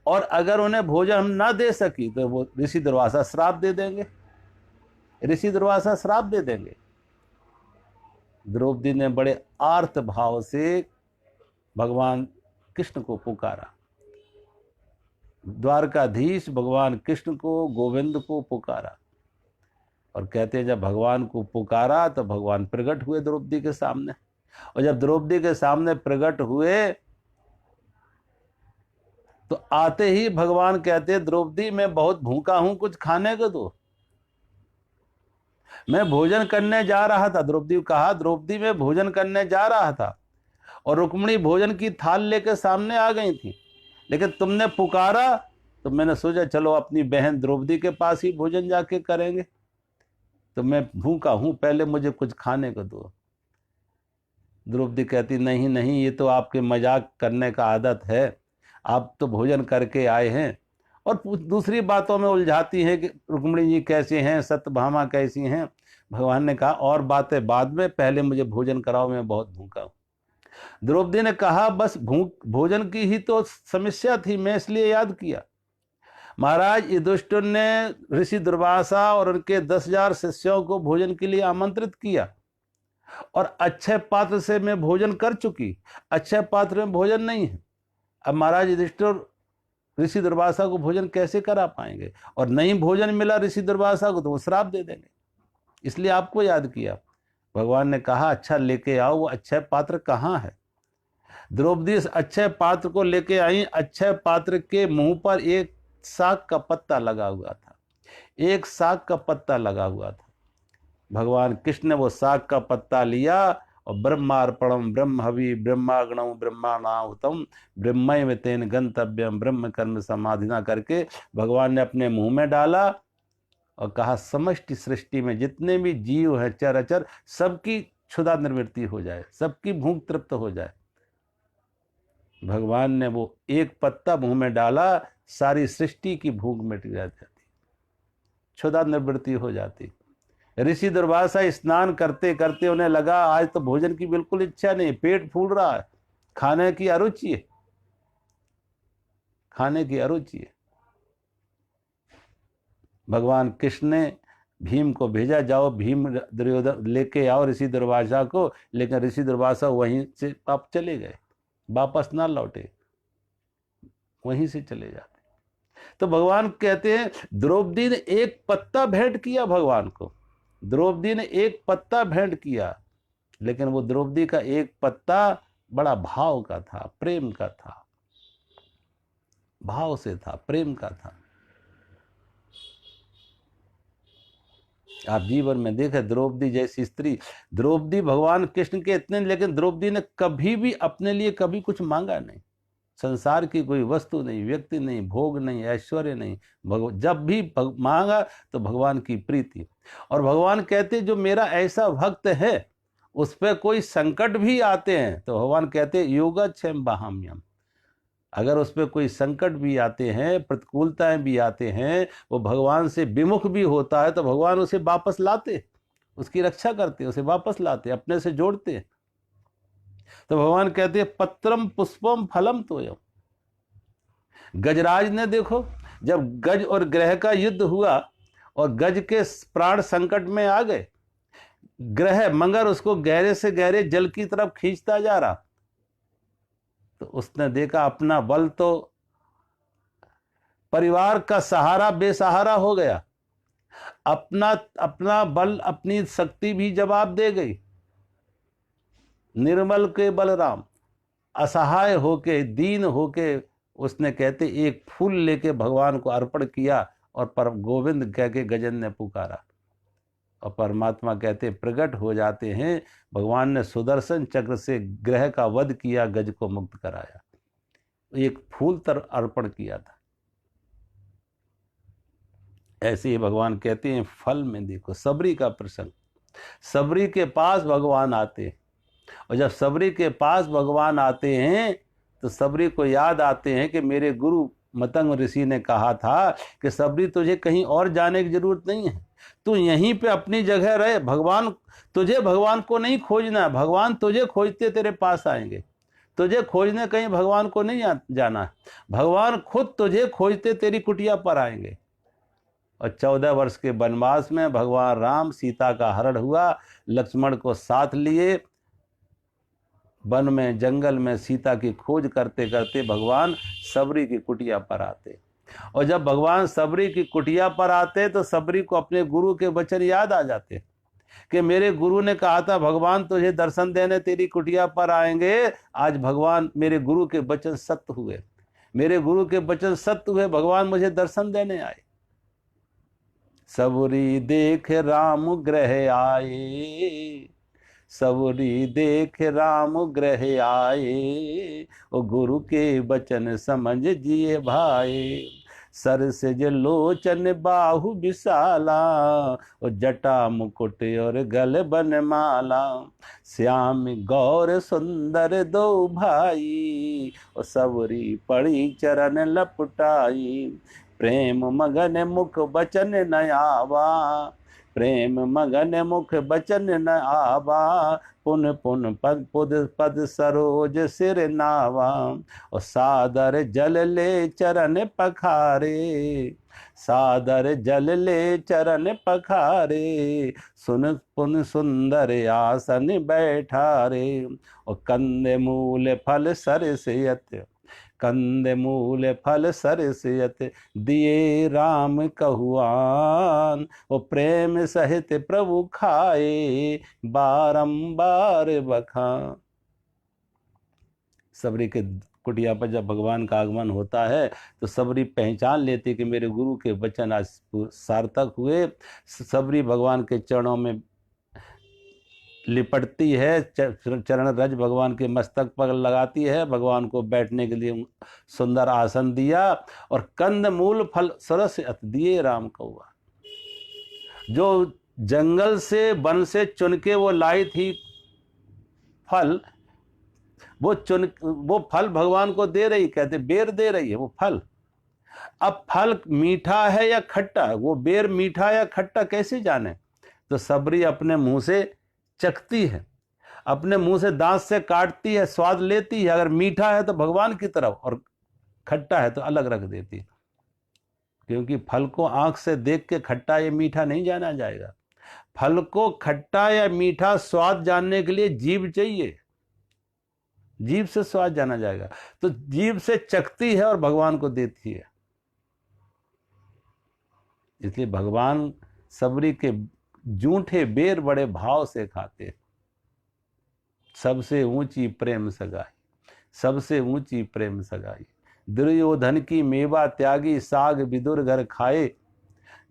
और अगर उन्हें भोजन हम ना दे सकी तो वो ऋषि दुर्वासा श्राप दे देंगे, ऋषि दुर्वासा श्राप दे देंगे। द्रौपदी ने बड़े आर्त भाव से भगवान कृष्ण को पुकारा, द्वारकाधीश भगवान कृष्ण को, गोविंद को पुकारा, और कहते हैं जब भगवान को पुकारा तो भगवान प्रकट हुए द्रौपदी के सामने, और जब द्रौपदी के सामने प्रकट हुए तो आते ही भगवान कहते द्रौपदी मैं बहुत भूखा हूं, कुछ खाने को दो, मैं भोजन करने जा रहा था। द्रौपदी को कहा द्रौपदी मैं भोजन करने जा रहा था, और रुक्मिणी भोजन की थाल लेकर सामने आ गई थी, लेकिन तुमने पुकारा तो मैंने सोचा चलो अपनी बहन द्रौपदी के पास ही भोजन जाके करेंगे, तो मैं भूखा हूं, पहले मुझे कुछ खाने को दो। द्रौपदी कहती नहीं नहीं, ये तो आपके मजाक करने का आदत है, आप तो भोजन करके आए हैं, और दूसरी बातों में उलझाती है कि रुक्मिणी जी कैसे हैं, सत्यभामा कैसी हैं। भगवान ने कहा और बातें बाद में, पहले मुझे भोजन कराओ, मैं बहुत भूखा हूं। द्रौपदी ने कहा बस भोजन की ही तो समस्या थी, मैं इसलिए याद किया। महाराज युधिष्ठिर ने ऋषि दुर्वासा और उनके 10,000 शिष्यों को भोजन के लिए आमंत्रित किया, और अच्छे पात्र से मैं भोजन कर चुकी, अच्छे पात्र में भोजन नहीं है। अब महाराज युधिष्ठिर ऋषि दुर्वासा को भोजन कैसे करा पाएंगे, और नहीं भोजन मिला ऋषि दुर्वासा को तो वो श्राप दे देंगे, इसलिए आपको याद किया। भगवान ने कहा अच्छा लेके आओ, वो अच्छे पात्र कहाँ है। द्रौपदी इस अच्छे पात्र को लेके आई। अच्छे पात्र के मुंह पर एक साग का पत्ता लगा हुआ था, एक साग का पत्ता लगा हुआ था। भगवान कृष्ण ने वो साग का पत्ता लिया और ब्रह्मार्पणम ब्रह्महवि ब्रह्मागणम ब्रह्मानाहुतम ब्रह्मैव तेन गंतव्यम ब्रह्म कर्म समाधिना करके भगवान ने अपने मुंह में डाला और कहा समष्टि सृष्टि में जितने भी जीव हैं चराचर, सबकी क्षुधा निवृत्ति हो जाए, सबकी भूख तृप्त हो जाए। भगवान ने वो एक पत्ता मुंह में डाला, सारी सृष्टि की भूख मिट जाती, क्षुधा निवृत्ति हो जाती। ऋषि दुर्वासा स्नान करते करते उन्हें लगा आज तो भोजन की बिल्कुल इच्छा नहीं, पेट फूल रहा है, खाने की अरुचि है, खाने की अरुचि है। भगवान कृष्ण ने भीम को भेजा, जाओ भीम दुर्योधन लेके आओ ऋषि दुर्वासा को, लेकिन ऋषि दुर्वासा वहीं से आप चले गए, वापस ना लौटे, वहीं से चले जाते। तो भगवान कहते हैं द्रौपदी ने एक पत्ता भेंट किया भगवान को, द्रौपदी ने एक पत्ता भेंट किया, लेकिन वो द्रौपदी का एक पत्ता बड़ा भाव का था, प्रेम का था, भाव से था, प्रेम का था। आप जीवन में देखें द्रौपदी जैसी स्त्री, द्रौपदी भगवान कृष्ण के इतने, लेकिन द्रौपदी ने कभी भी अपने लिए कभी कुछ मांगा नहीं, संसार की कोई वस्तु नहीं, व्यक्ति नहीं, भोग नहीं, ऐश्वर्य नहीं, जब भी मांगा तो भगवान की प्रीति। और भगवान कहते जो मेरा ऐसा भक्त है उस पर कोई संकट भी आते हैं तो भगवान कहते योगक्षेम बाहम्यम, अगर उस पर कोई संकट भी आते हैं, प्रतिकूलताएं भी आते हैं, वो भगवान से विमुख भी होता है तो भगवान उसे वापस लाते, उसकी रक्षा करते, उसे वापस लाते, अपने से जोड़ते। तो भगवान कहते हैं पत्रम पुष्पम फलम तोयम। गजराज ने देखो, जब गज और ग्रह का युद्ध हुआ और गज के प्राण संकट में आ गए, ग्रह मगर उसको गहरे से गहरे जल की तरफ खींचता जा रहा, तो उसने देखा अपना बल तो परिवार का सहारा बेसहारा हो गया, अपना बल अपनी शक्ति भी जवाब दे गई। निर्मल के बलराम असहाय होके दीन होके उसने कहते एक फूल लेके भगवान को अर्पण किया और परम गोविंद कह के गजन ने पुकारा और परमात्मा कहते प्रकट हो जाते हैं। भगवान ने सुदर्शन चक्र से ग्रह का वध किया, गज को मुक्त कराया, एक फूल तर अर्पण किया था। ऐसे ही भगवान कहते हैं फल में देखो सबरी का प्रसंग, सबरी के पास भगवान आते हैं और जब सबरी के पास भगवान आते हैं तो सबरी को याद आते हैं कि मेरे गुरु मतंग ऋषि ने कहा था कि सबरी तुझे कहीं और जाने की जरूरत नहीं है, तू यहीं पे अपनी जगह रहे, भगवान तुझे भगवान को नहीं खोजना है, भगवान तुझे खोजते तेरे पास आएंगे, तुझे खोजने कहीं भगवान को नहीं जाना है, भगवान खुद तुझे खोजते तेरी कुटिया पर आएंगे। और 14 वर्ष के वनवास में भगवान राम सीता का हरण हुआ, लक्ष्मण को साथ लिए वन में जंगल में सीता की खोज करते करते भगवान सबरी की कुटिया पर आते। और जब भगवान सबरी की कुटिया पर आते तो सबरी को अपने गुरु के वचन याद आ जाते कि मेरे गुरु ने कहा था भगवान तुझे दर्शन देने तेरी कुटिया पर आएंगे, आज भगवान मेरे गुरु के वचन सत्य हुए, मेरे गुरु के वचन सत्य हुए, भगवान मुझे दर्शन देने आए। सबरी देख राम ग्रह आए, सबरी देख राम ग्रह आए, ओ गुरु के वचन समझ जिए भाई, सर से जो लोचन बाहु विशाला, ओ जटा मुकुट और गल बनमाला, श्याम गौर सुंदर दो भाई, ओ सबरी पड़ी चरण लपटाई, प्रेम मगन मुख बचन नयावा, प्रेम मगन मुख बचन न आवा, पुन पुन पद पुद पद सरोज सिर नावा। और सादर जल ले चरण पखारे, सादर जल ले चरण पखारे, सुन पुन सुंदर आसन बैठारे। और कंद मूल फल सरसियत, कंद मूल फल सरसियत, दिए राम कहुआन। और प्रेम सहित प्रभु खाए, बारंबार बखान। सबरी के कुटिया पर जब भगवान का आगमन होता है तो सबरी पहचान लेती कि मेरे गुरु के वचन आज सार्थक हुए। सबरी भगवान के चरणों में लिपटती है, चरण रज भगवान के मस्तक पर लगाती है, भगवान को बैठने के लिए सुंदर आसन दिया। और कंद मूल फल सरस अत दिए राम कौआ। जो जंगल से वन से चुन के वो लाई थी फल, वो फल भगवान को दे रही, कहते बेर दे रही है वो फल। अब फल मीठा है या खट्टा, वो बेर मीठा या खट्टा कैसे जाने? तो सबरी अपने मुंह से चखती है, अपने मुंह से दांत से काटती है, स्वाद लेती है। अगर मीठा है तो भगवान की तरफ, और खट्टा है तो अलग रख देती। क्योंकि फल को आंख से देख के खट्टा या मीठा नहीं जाना जाएगा। फल को खट्टा या मीठा स्वाद जानने के लिए जीभ चाहिए, जीभ से स्वाद जाना जाएगा। तो जीभ से चखती है और भगवान को देती है। इसलिए भगवान सबरी के जूठे बेर बड़े भाव से खाते। सबसे ऊंची प्रेम सगाई, सबसे ऊंची प्रेम सगाई। दुर्योधन की मेवा त्यागी साग विदुर घर खाए,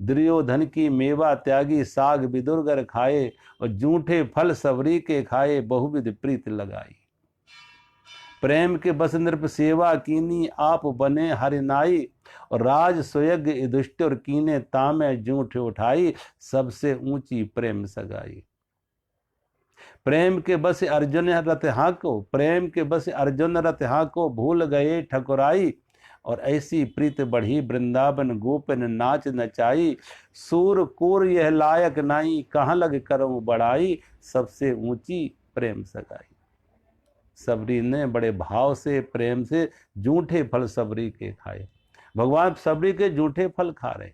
दुर्योधन की मेवा त्यागी साग विदुर घर खाए। और जूठे फल सबरी के खाए, बहुविध प्रीत लगाई। प्रेम के बस नृप सेवा कीनी, आप बने हरिनाई। और राज सुयज्ञ युधिष्ठिर और कीने, तामे जूठ उठाई। सबसे ऊंची प्रेम सगाई। प्रेम के बस अर्जुन रथ हाको, प्रेम के बस अर्जुन रथ हाको, भूल गए ठकुराई। और ऐसी प्रीत बढ़ी वृंदावन गोपिन नाच नचाई। सूर कूर यह लायक नाई, कहाँ लग करऊं बड़ाई। सबसे ऊंची प्रेम सगाई। सबरी ने बड़े भाव से प्रेम से जूठे फल सबरी के खाए। भगवान सबरी के जूठे फल खा रहे।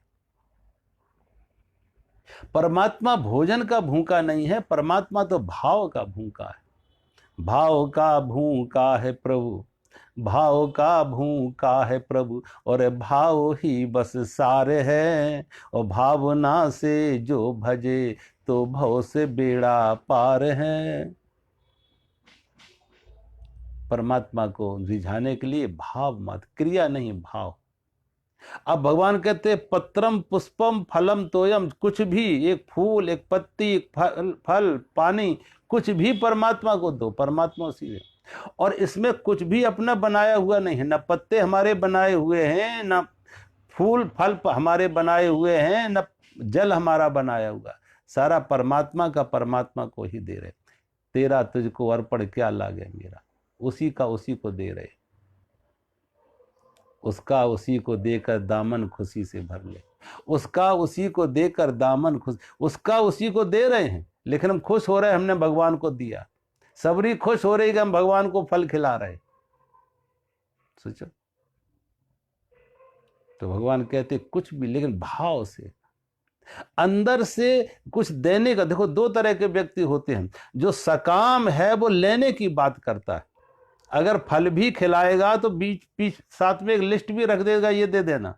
परमात्मा भोजन का भूखा नहीं है, परमात्मा तो भाव का भूखा है। भाव का भूखा है प्रभु, भाव का भूखा है प्रभु। और भाव ही बस सारे है। और भावना से जो भजे, तो भव से बेड़ा पार है। परमात्मा को रिझाने के लिए भाव मत, क्रिया नहीं भाव। अब भगवान कहते पत्रम पुष्पम फलम तोयम, कुछ भी, एक फूल, एक पत्ती, एक फल, पानी, कुछ भी परमात्मा को दो, परमात्मा उसी है। और इसमें कुछ भी अपना बनाया हुआ नहीं है। न पत्ते हमारे बनाए हुए हैं, न फूल फल हमारे बनाए हुए हैं, न जल हमारा बनाया हुआ। सारा परमात्मा का परमात्मा को ही दे रहे। तेरा तुझको अर्पण क्या लागे मेरा, उसी का उसी को दे रहे। उसका उसी को देकर दामन खुशी से भर ले, उसका उसी को देकर दामन खुश, उसका उसी को दे रहे हैं। लेकिन हम खुश हो रहे हैं हमने भगवान को दिया। सबरी खुश हो रही कि हम भगवान को फल खिला रहे। सोचो। तो भगवान कहते कुछ भी, लेकिन भाव से, अंदर से कुछ देने का। देखो दो तरह के व्यक्ति होते हैं। जो सकाम है वो लेने की बात करता है, अगर फल भी खिलाएगा तो बीच साथ में एक लिस्ट भी रख देगा, ये दे देना।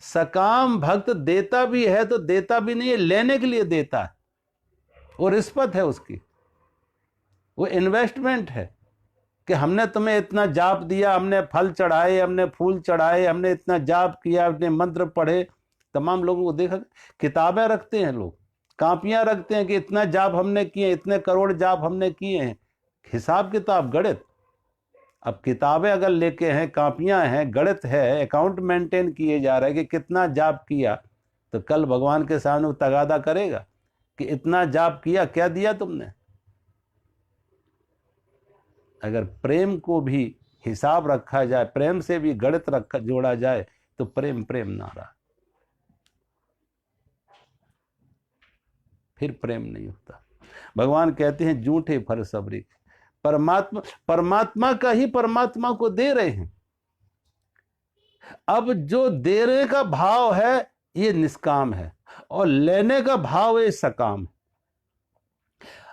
सकाम भक्त देता भी है तो देता भी नहीं है, लेने के लिए देता है। वो रिश्वत है उसकी, वो इन्वेस्टमेंट है कि हमने तुम्हें इतना जाप दिया, हमने फल चढ़ाए, हमने फूल चढ़ाए, हमने इतना जाप किया, अपने मंत्र पढ़े। तमाम लोगों को देखा, किताबें रखते हैं लोग, कापियां रखते हैं कि इतना जाप हमने किए, इतने करोड़ जाप हमने किए हैं। हिसाब किताब गणित। अब किताबें अगर लेके हैं, कापियां हैं, गणित है, अकाउंट मेंटेन किए जा रहे हैं कि कितना जाप किया, तो कल भगवान के सामने तगादा करेगा कि इतना जाप किया, क्या दिया तुमने। अगर प्रेम को भी हिसाब रखा जाए, प्रेम से भी गणित रखा जोड़ा जाए, तो प्रेम प्रेम ना रहा। फिर प्रेम नहीं होता। भगवान कहते हैं झूठे फल सबरी। परमात्मा का ही परमात्मा को दे रहे हैं। अब जो देने का भाव है ये निष्काम है और लेने का भाव है सकाम।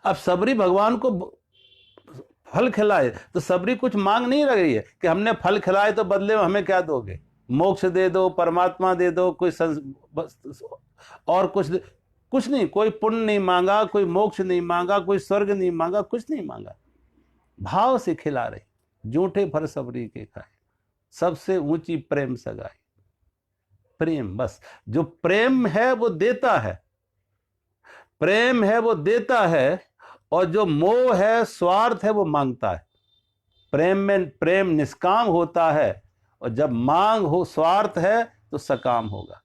अब सबरी भगवान को फल खिलाए तो सबरी कुछ मांग नहीं रही है कि हमने फल खिलाए तो बदले में हमें क्या दोगे, मोक्ष दे दो, परमात्मा दे दो, कोई और कुछ नहीं। कोई पुण्य नहीं मांगा, कोई मोक्ष नहीं मांगा, कोई स्वर्ग नहीं मांगा, कुछ नहीं मांगा। भाव से खिला रही। झूठे फल सबरी के खाए, सबसे ऊंची प्रेम सगाई। प्रेम, बस जो प्रेम है वो देता है, प्रेम है वो देता है, और जो मोह है, स्वार्थ है, वो मांगता है। प्रेम में प्रेम निष्काम होता है, और जब मांग हो, स्वार्थ है, तो सकाम होगा।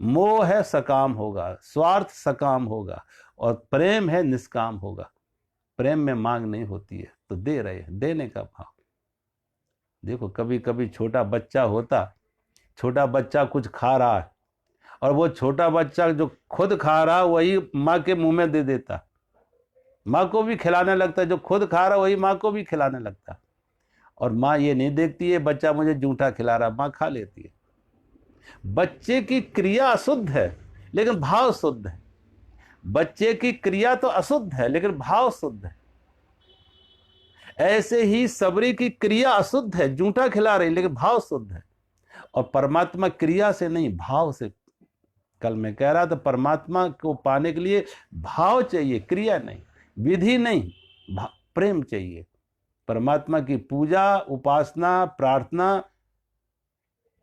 मोह है सकाम होगा, स्वार्थ सकाम होगा, और प्रेम है निष्काम होगा। प्रेम में मांग नहीं होती है, तो दे रहे हैं, देने का भाव। देखो कभी कभी छोटा बच्चा होता, छोटा बच्चा कुछ खा रहा है, और वो छोटा बच्चा जो खुद खा रहा वही माँ के मुंह में दे देता, माँ को भी खिलाने लगता। जो खुद खा रहा वही माँ को भी खिलाने लगता, और माँ ये नहीं देखती है बच्चा मुझे जूठा खिला रहा, माँ खा लेती है। बच्चे की क्रिया अशुद्ध है लेकिन भाव शुद्ध है। बच्चे की क्रिया तो अशुद्ध है लेकिन भाव शुद्ध है। ऐसे ही सबरी की क्रिया अशुद्ध है, जूठा खिला रही, लेकिन भाव शुद्ध है। और परमात्मा क्रिया से नहीं, भाव से। कल मैं कह रहा था परमात्मा को पाने के लिए भाव चाहिए, क्रिया नहीं, विधि नहीं, प्रेम चाहिए। परमात्मा की पूजा, उपासना, प्रार्थना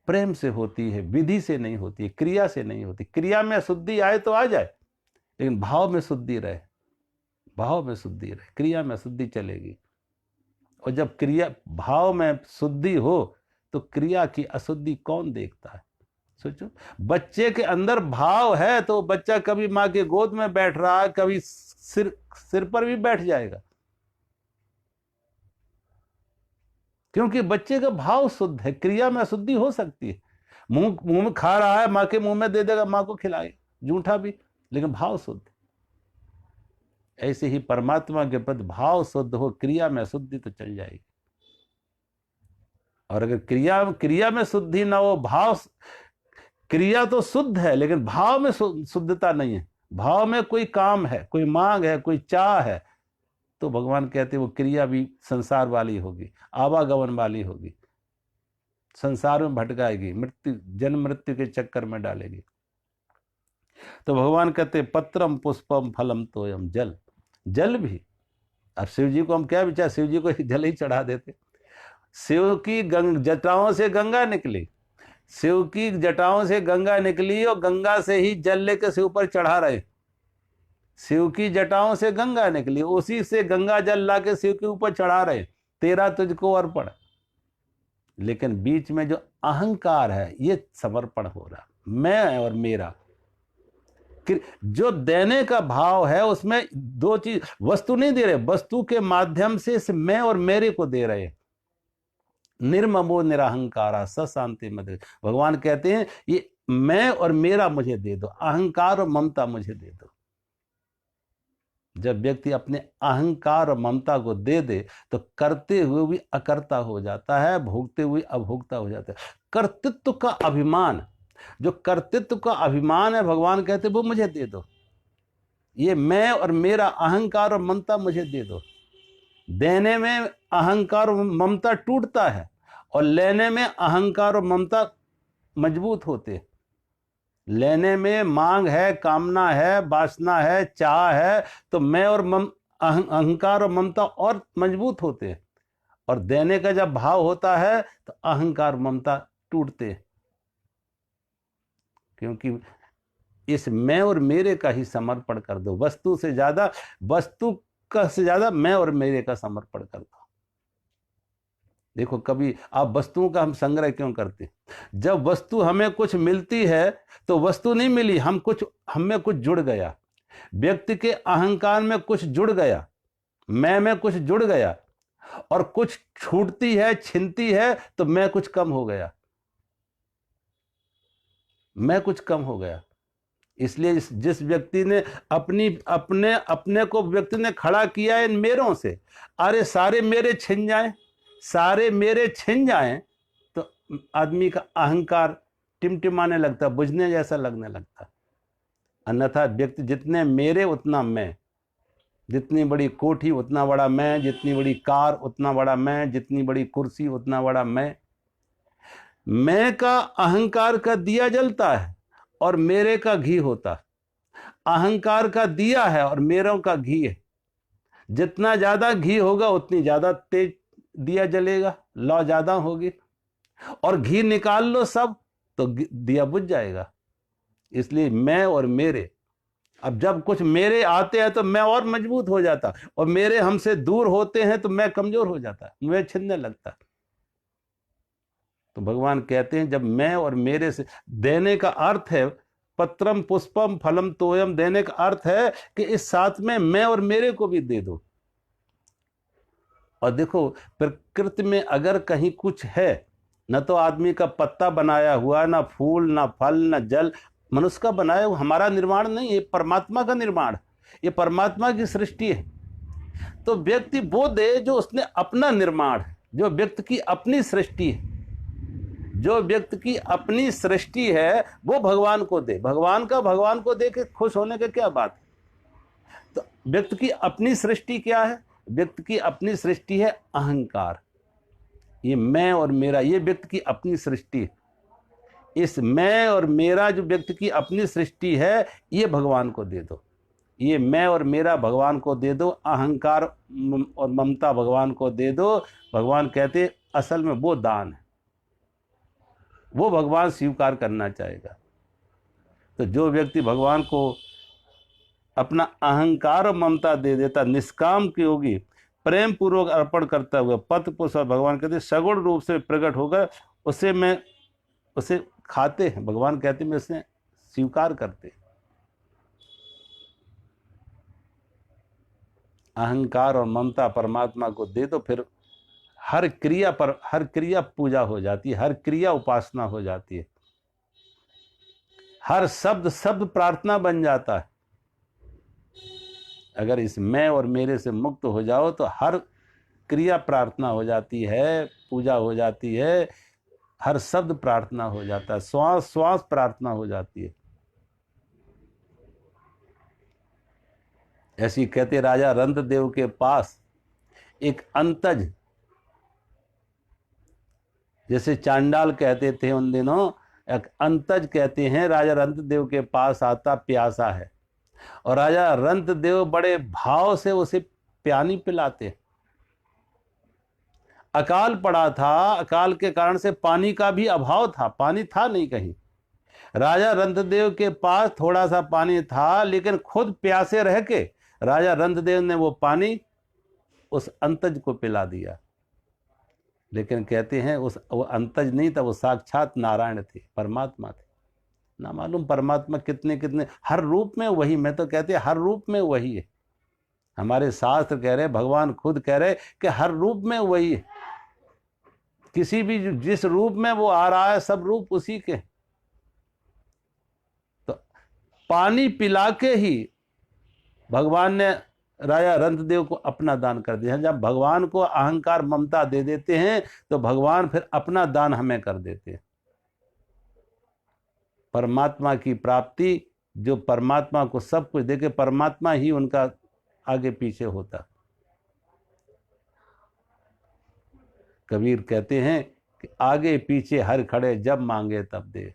प्रेम से होती है, विधि से नहीं होती है, क्रिया से नहीं होती। क्रिया में शुद्धि आए तो आ जाए, लेकिन भाव में शुद्धि रहे, भाव में शुद्धि रहे, क्रिया में शुद्धि चलेगी। और जब क्रिया भाव में शुद्धि हो तो क्रिया की अशुद्धि कौन देखता है? सोचो, बच्चे के अंदर भाव है तो बच्चा कभी माँ के गोद में बैठ रहा है, कभी सिर पर भी बैठ जाएगा, क्योंकि बच्चे का भाव शुद्ध है। क्रिया में अशुद्धि हो सकती है, मुंह में खा रहा है, माँ के मुंह में दे देगा, माँ को खिलाए, जूठा भी, लेकिन भाव शुद्ध। ऐसे ही परमात्मा के प्रति भाव शुद्ध हो, क्रिया में अशुद्धि तो चल जाएगी। और अगर क्रिया में शुद्धि ना हो, भाव, क्रिया तो शुद्ध है लेकिन भाव में शुद्धता नहीं है, भाव में कोई काम है, कोई मांग है, कोई चाह है, तो भगवान कहते हैं वो क्रिया भी संसार वाली होगी, आवागमन वाली होगी, संसार में भटकाएगी, जन्म मृत्यु के चक्कर में डालेगी। तो भगवान कहते पत्रम पुष्पम फलम तोयम जल। जल भी, अब शिव जी को हम क्या विचार, शिव जी को जल ही चढ़ा देते। शिव की जटाओं से गंगा निकली, शिव की जटाओं से गंगा निकली, और गंगा से ही जल लेकर शिव पर चढ़ा रहे। शिव की जटाओं से गंगा निकली, उसी से गंगा जल लाके शिव के ऊपर चढ़ा रहे, तेरा तुझको अर्पण। लेकिन बीच में जो अहंकार है ये समर्पण हो रहा, मैं और मेरा। जो देने का भाव है उसमें दो चीज, वस्तु नहीं दे रहे, वस्तु के माध्यम से इस मैं और मेरे को दे रहे। निर्ममो निरहंकारा स शांति मद। भगवान कहते हैं ये मैं और मेरा मुझे दे दो, अहंकार और ममता मुझे दे दो। जब व्यक्ति अपने अहंकार और ममता को दे दे तो करते हुए भी अकर्ता हो जाता है, भोगते हुए अभोक्ता हो जाता है। कर्तृत्व का अभिमान, जो कर्तृत्व का अभिमान है, भगवान कहते वो मुझे दे दो। ये मैं और मेरा अहंकार और ममता मुझे दे दो। देने में अहंकार और ममता टूटता है, और लेने में अहंकार और ममता मजबूत होते हैं। लेने में मांग है, कामना है, वासना है, चाह है, तो मैं और अहंकार और ममता और मजबूत होते हैं। और देने का जब भाव होता है तो अहंकार ममता टूटते हैं, क्योंकि इस मैं और मेरे का ही समर्पण कर दो। वस्तु से ज्यादा मैं और मेरे का समर्पण कर दो। देखो कभी आप वस्तुओं का हम संग्रह क्यों करते हैं? जब वस्तु हमें कुछ मिलती है तो वस्तु नहीं मिली, हम में कुछ जुड़ गया, व्यक्ति के अहंकार में कुछ जुड़ गया, मैं में कुछ जुड़ गया, और कुछ छूटती है, छिनती है, तो मैं कुछ कम हो गया, मैं कुछ कम हो गया। इसलिए जिस व्यक्ति ने अपने को व्यक्ति ने खड़ा किया इन मेरों से, अरे सारे मेरे छिन जाएं, सारे मेरे छिन जाएं, तो आदमी का अहंकार टिमटिमाने लगता, बुझने जैसा लगने लगता। अन्यथा व्यक्ति जितने मेरे उतना मैं, जितनी बड़ी कोठी उतना बड़ा मैं, जितनी बड़ी कार उतना बड़ा मैं, जितनी बड़ी कुर्सी उतना बड़ा मैं का अहंकार का दिया जलता है और मेरे का घी होता। अहंकार का दिया है और मेरों का घी है। जितना ज्यादा घी होगा उतनी ज्यादा तेज दिया जलेगा, लौ ज्यादा होगी। और घी निकाल लो सब तो दिया बुझ जाएगा। इसलिए मैं और मेरे, अब जब कुछ मेरे आते हैं तो मैं और मजबूत हो जाता, और मेरे हमसे दूर होते हैं तो मैं कमजोर हो जाता, मैं छिनने लगता। तो भगवान कहते हैं जब मैं और मेरे से, देने का अर्थ है पत्रम पुष्पम फलम तोयम, देने का अर्थ है कि इस साथ में मैं और मेरे को भी दे दो। और देखो प्रकृति में अगर कहीं कुछ है, न तो आदमी का पत्ता बनाया हुआ, ना फूल, ना फल, ना जल, मनुष्य का बनाया हुआ, हमारा निर्माण नहीं, ये परमात्मा का निर्माण, ये परमात्मा की सृष्टि है। तो व्यक्ति वो दे जो उसने अपना निर्माण है, जो व्यक्ति की अपनी सृष्टि है, जो व्यक्ति की अपनी सृष्टि है वो भगवान को दे। भगवान को दे के खुश होने की क्या बात है। तो व्यक्ति की अपनी सृष्टि क्या है? व्यक्ति की अपनी सृष्टि है अहंकार। ये मैं और मेरा, ये व्यक्ति की अपनी सृष्टि है। इस मैं और मेरा जो व्यक्ति की अपनी सृष्टि है, ये भगवान को दे दो। ये मैं और मेरा भगवान को दे दो, अहंकार और ममता भगवान को दे दो। भगवान कहते असल में वो दान है, वो भगवान स्वीकार करना चाहेगा। तो जो व्यक्ति भगवान को अपना अहंकार और ममता दे देता, निष्काम की होगी, प्रेम पूर्वक अर्पण करता हुआ पत्र पुष्प, भगवान कहते सगुण रूप से प्रकट होकर उसे खाते हैं। भगवान कहते हैं उसे स्वीकार करते। अहंकार और ममता परमात्मा को दे दो, फिर हर क्रिया पूजा हो जाती है, हर क्रिया उपासना हो जाती है, हर शब्द प्रार्थना बन जाता है। अगर इस मैं और मेरे से मुक्त हो जाओ तो हर क्रिया प्रार्थना हो जाती है, पूजा हो जाती है, हर शब्द प्रार्थना हो जाता है, श्वास श्वास प्रार्थना हो जाती है। ऐसी कहते राजा रंतदेव के पास एक अंतज, जैसे चांडाल कहते थे उन दिनों, एक अंतज कहते हैं, राजा रंतदेव के पास आता प्यासा है, और राजा रंतदेव बड़े भाव से उसे पानी पिलाते। अकाल पड़ा था, अकाल के कारण से पानी का भी अभाव था, पानी था नहीं कहीं। राजा रंतदेव के पास थोड़ा सा पानी था, लेकिन खुद प्यासे रह के राजा रंतदेव ने वो पानी उस अंतज को पिला दिया। लेकिन कहते हैं वो अंतज नहीं था, वो साक्षात नारायण थे, परमात्मा थे। ना मालूम परमात्मा कितने हर रूप में वही, मैं तो कहते हैं हर रूप में वही है। हमारे शास्त्र कह रहे, भगवान खुद कह रहे कि हर रूप में वही है। किसी भी जिस रूप में वो आ रहा है, सब रूप उसी के। तो पानी पिला के ही भगवान ने राजा रंतदेव को अपना दान कर दिया। जब भगवान को अहंकार ममता दे देते हैं तो भगवान फिर अपना दान हमें कर देते हैं। परमात्मा की प्राप्ति, जो परमात्मा को सब कुछ देके, परमात्मा ही उनका आगे पीछे होता। कबीर कहते हैं कि आगे पीछे हर खड़े, जब मांगे तब दे।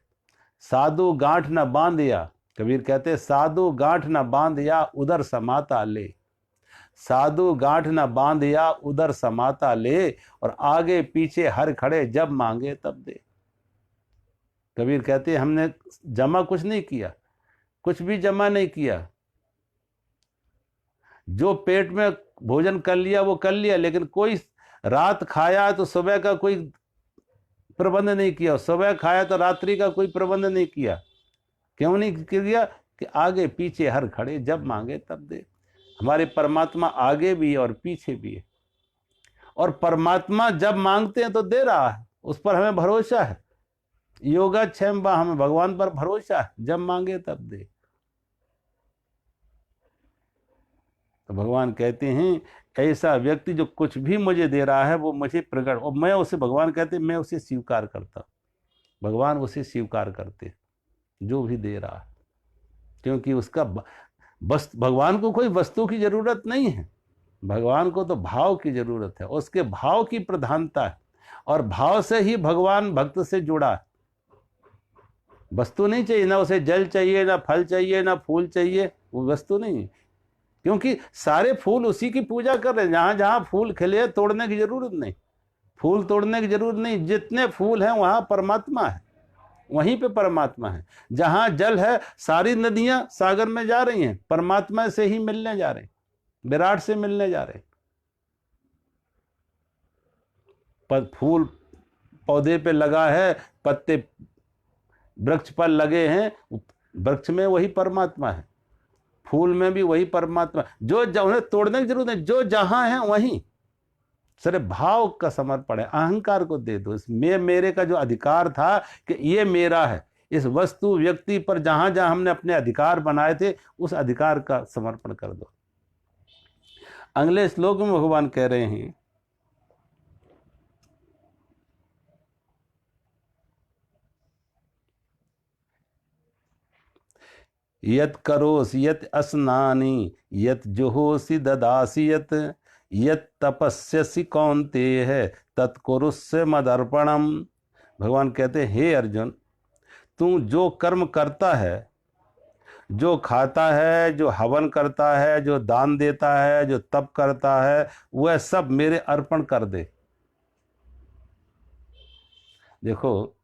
साधु गांठ न बांधिया, कबीर कहते साधु गांठ न बांधिया उधर समाता ले। साधु गांठ न बांधिया उधर समाता ले, और आगे पीछे हर खड़े, जब मांगे तब दे। कबीर कहते हमने जमा कुछ नहीं किया, कुछ भी जमा नहीं किया। जो पेट में भोजन कर लिया वो कर लिया, लेकिन कोई रात खाया तो सुबह का कोई प्रबंध नहीं किया, सुबह खाया तो रात्रि का कोई प्रबंध नहीं किया। क्यों नहीं किया? कि आगे पीछे हर खड़े, जब मांगे तब दे। हमारे परमात्मा आगे भी है और पीछे भी है, और परमात्मा जब मांगते हैं तो दे रहा है, उस पर हमें भरोसा है। योगाक्षेम बा, हमें भगवान पर भरोसा है, जब मांगे तब दे। तो भगवान कहते हैं ऐसा व्यक्ति जो कुछ भी मुझे दे रहा है वो मुझे प्रकट, और मैं उसे, भगवान कहते हैं मैं उसे स्वीकार करता, भगवान उसे स्वीकार करते जो भी दे रहा है, क्योंकि उसका बस भगवान को कोई वस्तु की जरूरत नहीं है, भगवान को तो भाव की जरूरत है, उसके भाव की प्रधानता है, और भाव से ही भगवान भक्त से जुड़ा है। वस्तु नहीं चाहिए, ना उसे जल चाहिए, ना फल चाहिए, ना फूल चाहिए, वो वस्तु नहीं है, क्योंकि सारे फूल उसी की पूजा कर रहे हैं। जहां जहां फूल खिले तोड़ने की जरूरत नहीं, फूल तोड़ने की जरूरत नहीं, जितने फूल हैं वहां परमात्मा है, वहीं पे परमात्मा है। जहां जल है सारी नदियां सागर में जा रही हैं, परमात्मा से ही मिलने जा रहे हैं, विराट से मिलने जा रहे हैं। फूल पौधे पे लगा है, पत्ते वृक्ष पर लगे हैं, वृक्ष में वही परमात्मा है, फूल में भी वही परमात्मा, जो उन्हें तोड़ने की जरूरत नहीं, जो जहां है वहीं। सिर्फ भाव का समर्पण है, अहंकार को दे दो। इस मेरे का जो अधिकार था कि ये मेरा है, इस वस्तु व्यक्ति पर जहां जहां हमने अपने अधिकार बनाए थे उस अधिकार का समर्पण कर दो। अगले श्लोक में भगवान कह रहे हैं, यत करोसि यत अस्नानि यत जुहोसि ददासि यत तपस्यसि कौन्तेय तत्कुरुष्व मदर्पणम। भगवान कहते हैं हे अर्जुन, तू जो कर्म करता है, जो खाता है, जो हवन करता है, जो दान देता है, जो तप करता है, वह सब मेरे अर्पण कर दे। देखो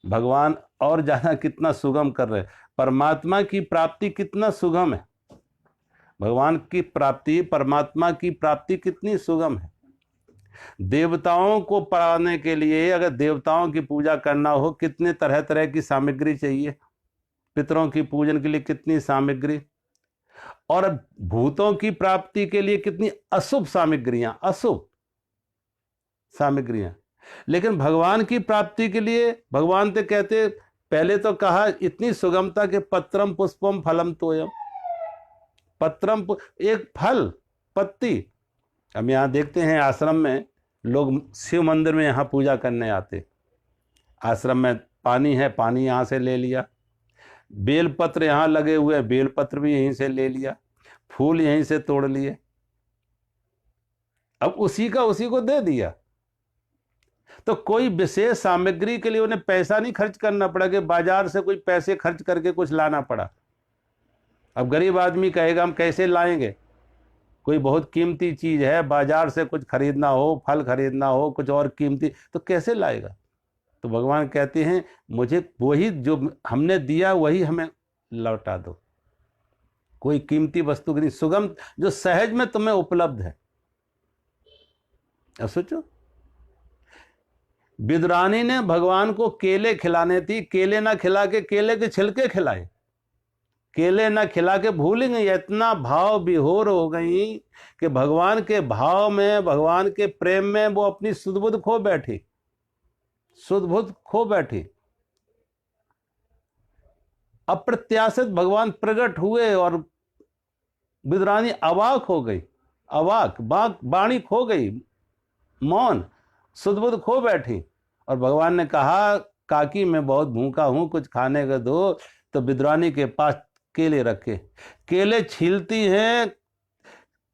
भगवान और ज्यादा कितना सुगम कर रहे हैं, परमात्मा की प्राप्ति कितना सुगम है, भगवान की प्राप्ति, परमात्मा की प्राप्ति कितनी सुगम है। देवताओं को पाने के लिए, अगर देवताओं की पूजा करना हो, कितने तरह तरह की सामग्री चाहिए, पितरों की पूजन के लिए कितनी सामग्री, और भूतों की प्राप्ति के लिए कितनी अशुभ सामग्रियां, अशुभ सामग्रियां। लेकिन भगवान की प्राप्ति के लिए भगवान तो कहते, पहले तो कहा इतनी सुगमता के पत्रम पुष्पम फलम तोयम, पत्रम एक फल पत्ती। हम यहाँ देखते हैं आश्रम में लोग शिव मंदिर में यहाँ पूजा करने आते, आश्रम में पानी है, पानी यहाँ से ले लिया, बेलपत्र यहाँ लगे हुए हैं, बेलपत्र भी यहीं से ले लिया, फूल यहीं से तोड़ लिए, अब उसी का उसी को दे दिया। तो कोई विशेष सामग्री के लिए उन्हें पैसा नहीं खर्च करना पड़ा कि बाजार से कोई पैसे खर्च करके कुछ लाना पड़ा। अब गरीब आदमी कहेगा हम कैसे लाएंगे, कोई बहुत कीमती चीज है, बाजार से कुछ खरीदना हो, फल खरीदना हो, कुछ और कीमती, तो कैसे लाएगा। तो भगवान कहते हैं मुझे वही जो हमने दिया वही हमें लौटा दो, कोई कीमती वस्तु की नहीं, सुगम जो सहज में तुम्हें उपलब्ध है। अब सोचो, विदुरानी ने भगवान को केले खिलाने थी, केले ना खिला के केले के छिलके खिलाए, केले ना खिला के भूल गई, इतना भाव विभोर हो गई कि भगवान के भाव में, भगवान के प्रेम में वो अपनी सुध बुध खो बैठी, सुध बुध खो बैठी। अप्रत्याशित भगवान प्रकट हुए और विदुरानी अवाक हो गई, अवाक, वाणी खो गई, मौन, सुध बुध खो बैठी। और भगवान ने कहा काकी मैं बहुत भूखा हूं, कुछ खाने को दो। तो विदुरानी के पास केले रखे, केले छीलती हैं,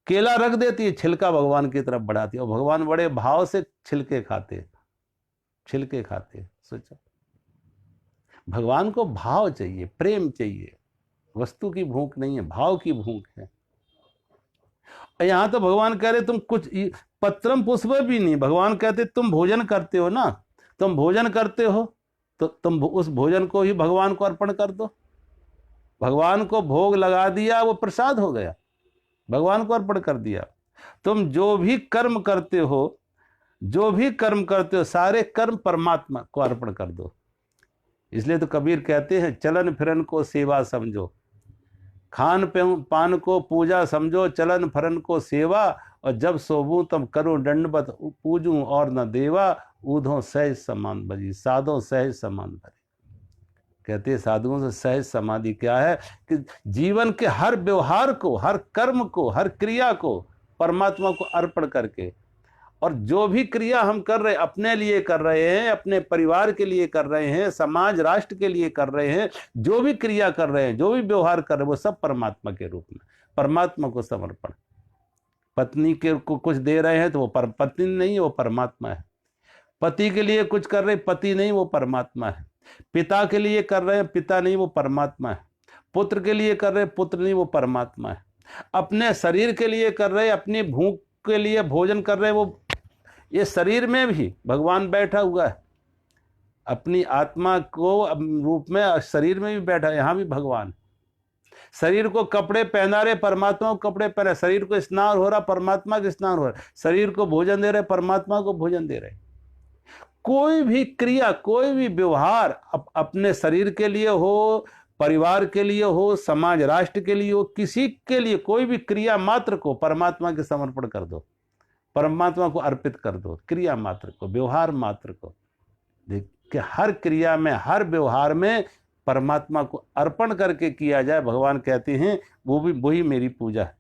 केला रख देती है, छिलका भगवान की तरफ बढ़ाती है, और भगवान बड़े भाव से छिलके खाते, छिलके खाते। सोचो, भगवान को भाव चाहिए, प्रेम चाहिए, वस्तु की भूख नहीं है, भाव की भूख है। यहां तो भगवान कह रहे तुम कुछ पत्रम पुष्प भी नहीं, भगवान कहते तुम भोजन करते हो ना, तुम भोजन करते हो तो तुम उस भोजन को ही भगवान को अर्पण कर दो। भगवान को भोग लगा दिया, वो प्रसाद हो गया, भगवान को अर्पण कर दिया। तुम जो भी कर्म करते हो, जो भी कर्म करते हो, सारे कर्म परमात्मा को अर्पण कर दो। इसलिए तो कबीर कहते हैं चलन फिरन को सेवा समझो, खान पान को पूजा समझो, चलन फिरन को सेवा, और जब सोबूं तब करूं दंडवत पूजूं और न देवा, ऊधों सहज समान भरी, साधो सहज समान भरी। कहते हैं साधुओं से सहज समाधि क्या है कि जीवन के हर व्यवहार को, हर कर्म को, हर क्रिया को परमात्मा को अर्पण करके, और जो भी क्रिया हम कर रहे हैं अपने लिए कर रहे हैं, अपने परिवार के लिए कर रहे हैं, समाज राष्ट्र के लिए कर रहे हैं, जो भी क्रिया कर रहे हैं, जो भी व्यवहार कर रहे हैं, वो सब परमात्मा के रूप में, परमात्मा को समर्पण। पत्नी के को कुछ दे रहे हैं तो वो पत्नी नहीं है, वो परमात्मा है। पति के लिए कुछ कर रहे हैं, पति नहीं, वो परमात्मा है। पिता के लिए कर रहे हैं, पिता नहीं, वो परमात्मा है। पुत्र के लिए कर रहे हैं, पुत्र नहीं, वो परमात्मा है। अपने शरीर के लिए कर रहे हैं, अपनी भूख के लिए भोजन कर रहे हैं, वो ये शरीर में भी भगवान बैठा हुआ है, अपनी आत्मा को रूप में शरीर में भी बैठा है, यहाँ भी भगवान। शरीर को कपड़े पहना रहे, परमात्मा को कपड़े पहना, शरीर को स्नान हो रहा, परमात्मा को स्नान हो रहा, शरीर को भोजन दे रहे, परमात्मा को भोजन दे रहे। कोई भी क्रिया, कोई भी व्यवहार अपने शरीर के लिए हो, परिवार के लिए हो, समाज राष्ट्र के लिए हो, किसी के लिए कोई भी क्रिया मात्र को परमात्मा के समर्पण कर दो, परमात्मा को अर्पित कर दो। क्रिया मात्र को, व्यवहार मात्र को, देखिए हर क्रिया में, हर व्यवहार में परमात्मा को अर्पण करके किया जाए। भगवान कहते हैं वही मेरी पूजा है।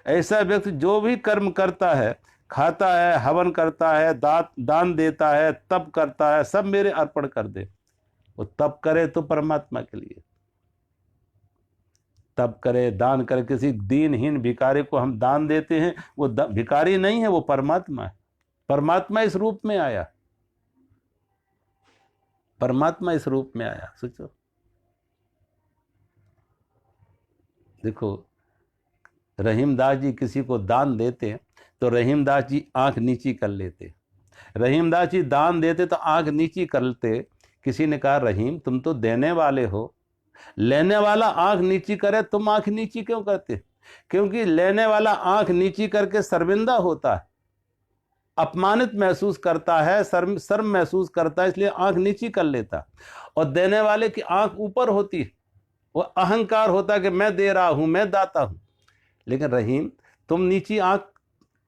ऐसा व्यक्ति जो भी कर्म करता है, खाता है, हवन करता है, दान देता है, तप करता है, सब मेरे अर्पण कर दे। वो तप करे तो परमात्मा के लिए तप करे, दान करे। किसी दीनहीन भिखारी को हम दान देते हैं, वो भिखारी नहीं है, वो परमात्मा है। परमात्मा इस रूप में आया, परमात्मा इस रूप में आया। सोचो, देखो रहीमदास जी किसी को दान देते तो रहीमदास जी आंख नीची कर लेते। रहीमदास जी दान देते तो आंख नीची करते। किसी ने कहा रहीम तुम तो देने वाले हो, लेने वाला आंख नीची करे, तुम आंख नीची क्यों करते? क्योंकि लेने वाला आंख नीची करके शर्मिंदा होता है, अपमानित महसूस करता है, शर्म महसूस करता है, इसलिए आंख नीची कर लेता। और देने वाले की आंख ऊपर होती है, वो अहंकार होता है कि मैं दे रहा हूं, मैं दाता हूं। लेकिन रहीम तुम नीची आंख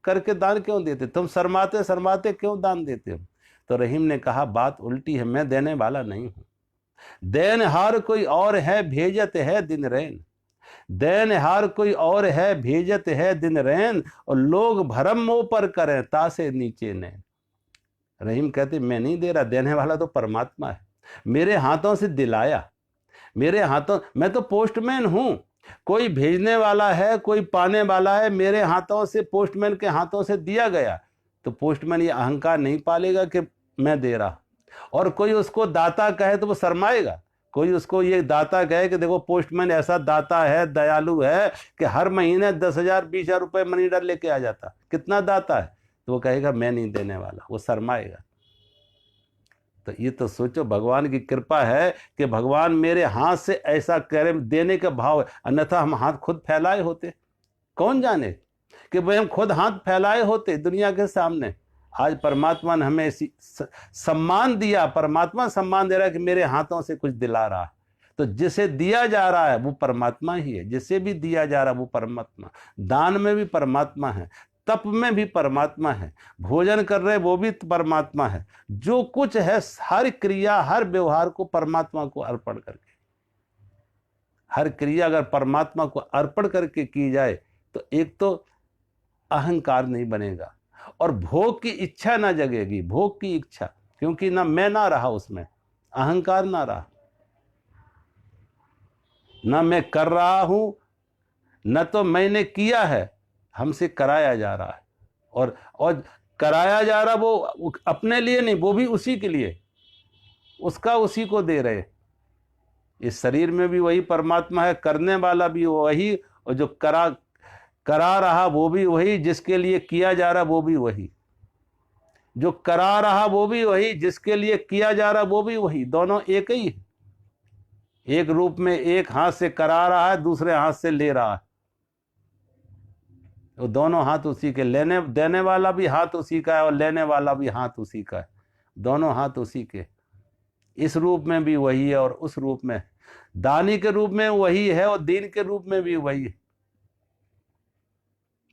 करके दान क्यों देते? तुम शर्माते शर्माते क्यों दान देते हो? तो रहीम ने कहा बात उल्टी है, मैं देने वाला नहीं हूं। देनहार कोई और है, भेजत है दिन रैन। देनहार कोई और है, भेजत है दिन रैन। और लोग भरम मुंह पर करें, तासे नीचे नैन। रहीम कहते मैं नहीं दे रहा, देने वाला तो परमात्मा है। मेरे हाथों से दिलाया, मेरे हाथों, मैं तो पोस्टमैन हूं। कोई भेजने वाला है, कोई पाने वाला है, मेरे हाथों से, पोस्टमैन के हाथों से दिया गया। तो पोस्टमैन ये अहंकार नहीं पालेगा कि मैं दे रहा। और कोई उसको दाता कहे तो वो शर्माएगा। कोई उसको ये दाता कहे कि देखो पोस्टमैन ऐसा दाता है, दयालु है कि हर महीने 10,000 20,000 रुपए मनी ऑर्डर लेके आ जाता, कितना दाता है, तो वो कहेगा मैं नहीं देने वाला, वो शर्माएगा। तो ये तो सोचो भगवान की कृपा है कि भगवान मेरे हाथ से ऐसा करे, देने का भाव है। अन्यथा हम हाथ खुद फैलाए होते, कौन जाने कि भाई हम खुद हाथ फैलाए होते दुनिया के सामने। आज परमात्मा ने हमें सम्मान दिया, परमात्मा सम्मान दे रहा है कि मेरे हाथों से कुछ दिला रहा है। तो जिसे दिया जा रहा है वो परमात्मा ही है, जिसे भी दिया जा रहा है वो परमात्मा। दान में भी परमात्मा है, तप में भी परमात्मा है, भोजन कर रहे वो भी परमात्मा है। जो कुछ है, हर क्रिया, हर व्यवहार को परमात्मा को अर्पण करके, हर क्रिया अगर परमात्मा को अर्पण करके की जाए तो एक तो अहंकार नहीं बनेगा और भोग की इच्छा ना जगेगी। भोग की इच्छा, क्योंकि ना मैं ना रहा उसमें, अहंकार ना रहा, ना मैं कर रहा हूं, न तो मैंने किया है, हमसे कराया जा रहा है। और कराया जा रहा वो अपने लिए नहीं, वो भी उसी के लिए, उसका उसी को दे रहे। इस शरीर में भी वही परमात्मा है, करने वाला भी वही, और जो करा रहा वो भी वही, जिसके लिए किया जा रहा वो भी वही, जो करा रहा वो भी वही, जिसके लिए किया जा रहा वो भी वही। दोनों एक ही है, एक रूप में, एक हाथ से करा रहा है, दूसरे हाथ से ले रहा है। वो दोनों हाथ उसी के, लेने देने वाला भी हाथ उसी का है और लेने वाला भी हाथ उसी का है, दोनों हाथ उसी के। इस रूप में भी वही है और उस रूप में, दानी के रूप में वही है और दीन के रूप में भी वही है।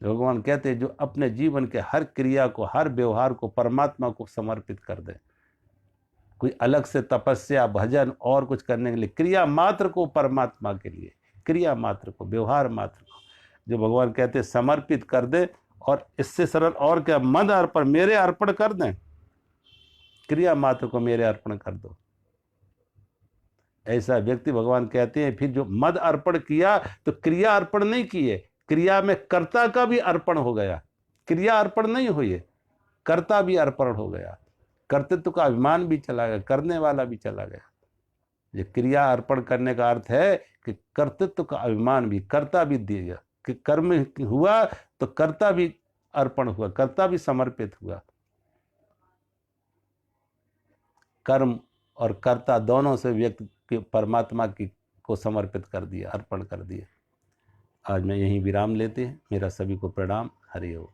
भगवान कहते हैं जो अपने जीवन के हर क्रिया को, हर व्यवहार को परमात्मा को समर्पित कर दे, कोई अलग से तपस्या भजन और कुछ करने के लिए, क्रिया मात्र को परमात्मा के लिए, क्रिया मात्र को, व्यवहार मात्र को, जो भगवान कहते हैं समर्पित कर दे। और इससे सरल और क्या, मद अर्पण, मेरे अर्पण कर दें, क्रिया मात्र को मेरे अर्पण कर दो। ऐसा व्यक्ति भगवान कहते हैं फिर जो मद अर्पण किया तो क्रिया अर्पण नहीं किए, क्रिया में कर्ता का भी अर्पण हो गया, क्रिया अर्पण नहीं हुई, कर्ता भी अर्पण हो गया, कर्तृत्व का अभिमान भी चला गया, करने वाला भी चला गया। ये क्रिया अर्पण करने का अर्थ है कि कर्तृत्व का अभिमान भी, कर्ता भी दिया, कि कर्म हुआ तो कर्ता भी अर्पण हुआ, कर्ता भी समर्पित हुआ। कर्म और कर्ता दोनों से व्यक्ति के परमात्मा की को समर्पित कर दिया, अर्पण कर दिया। आज मैं यहीं विराम लेते हैं। मेरा सभी को प्रणाम। हरि ओम।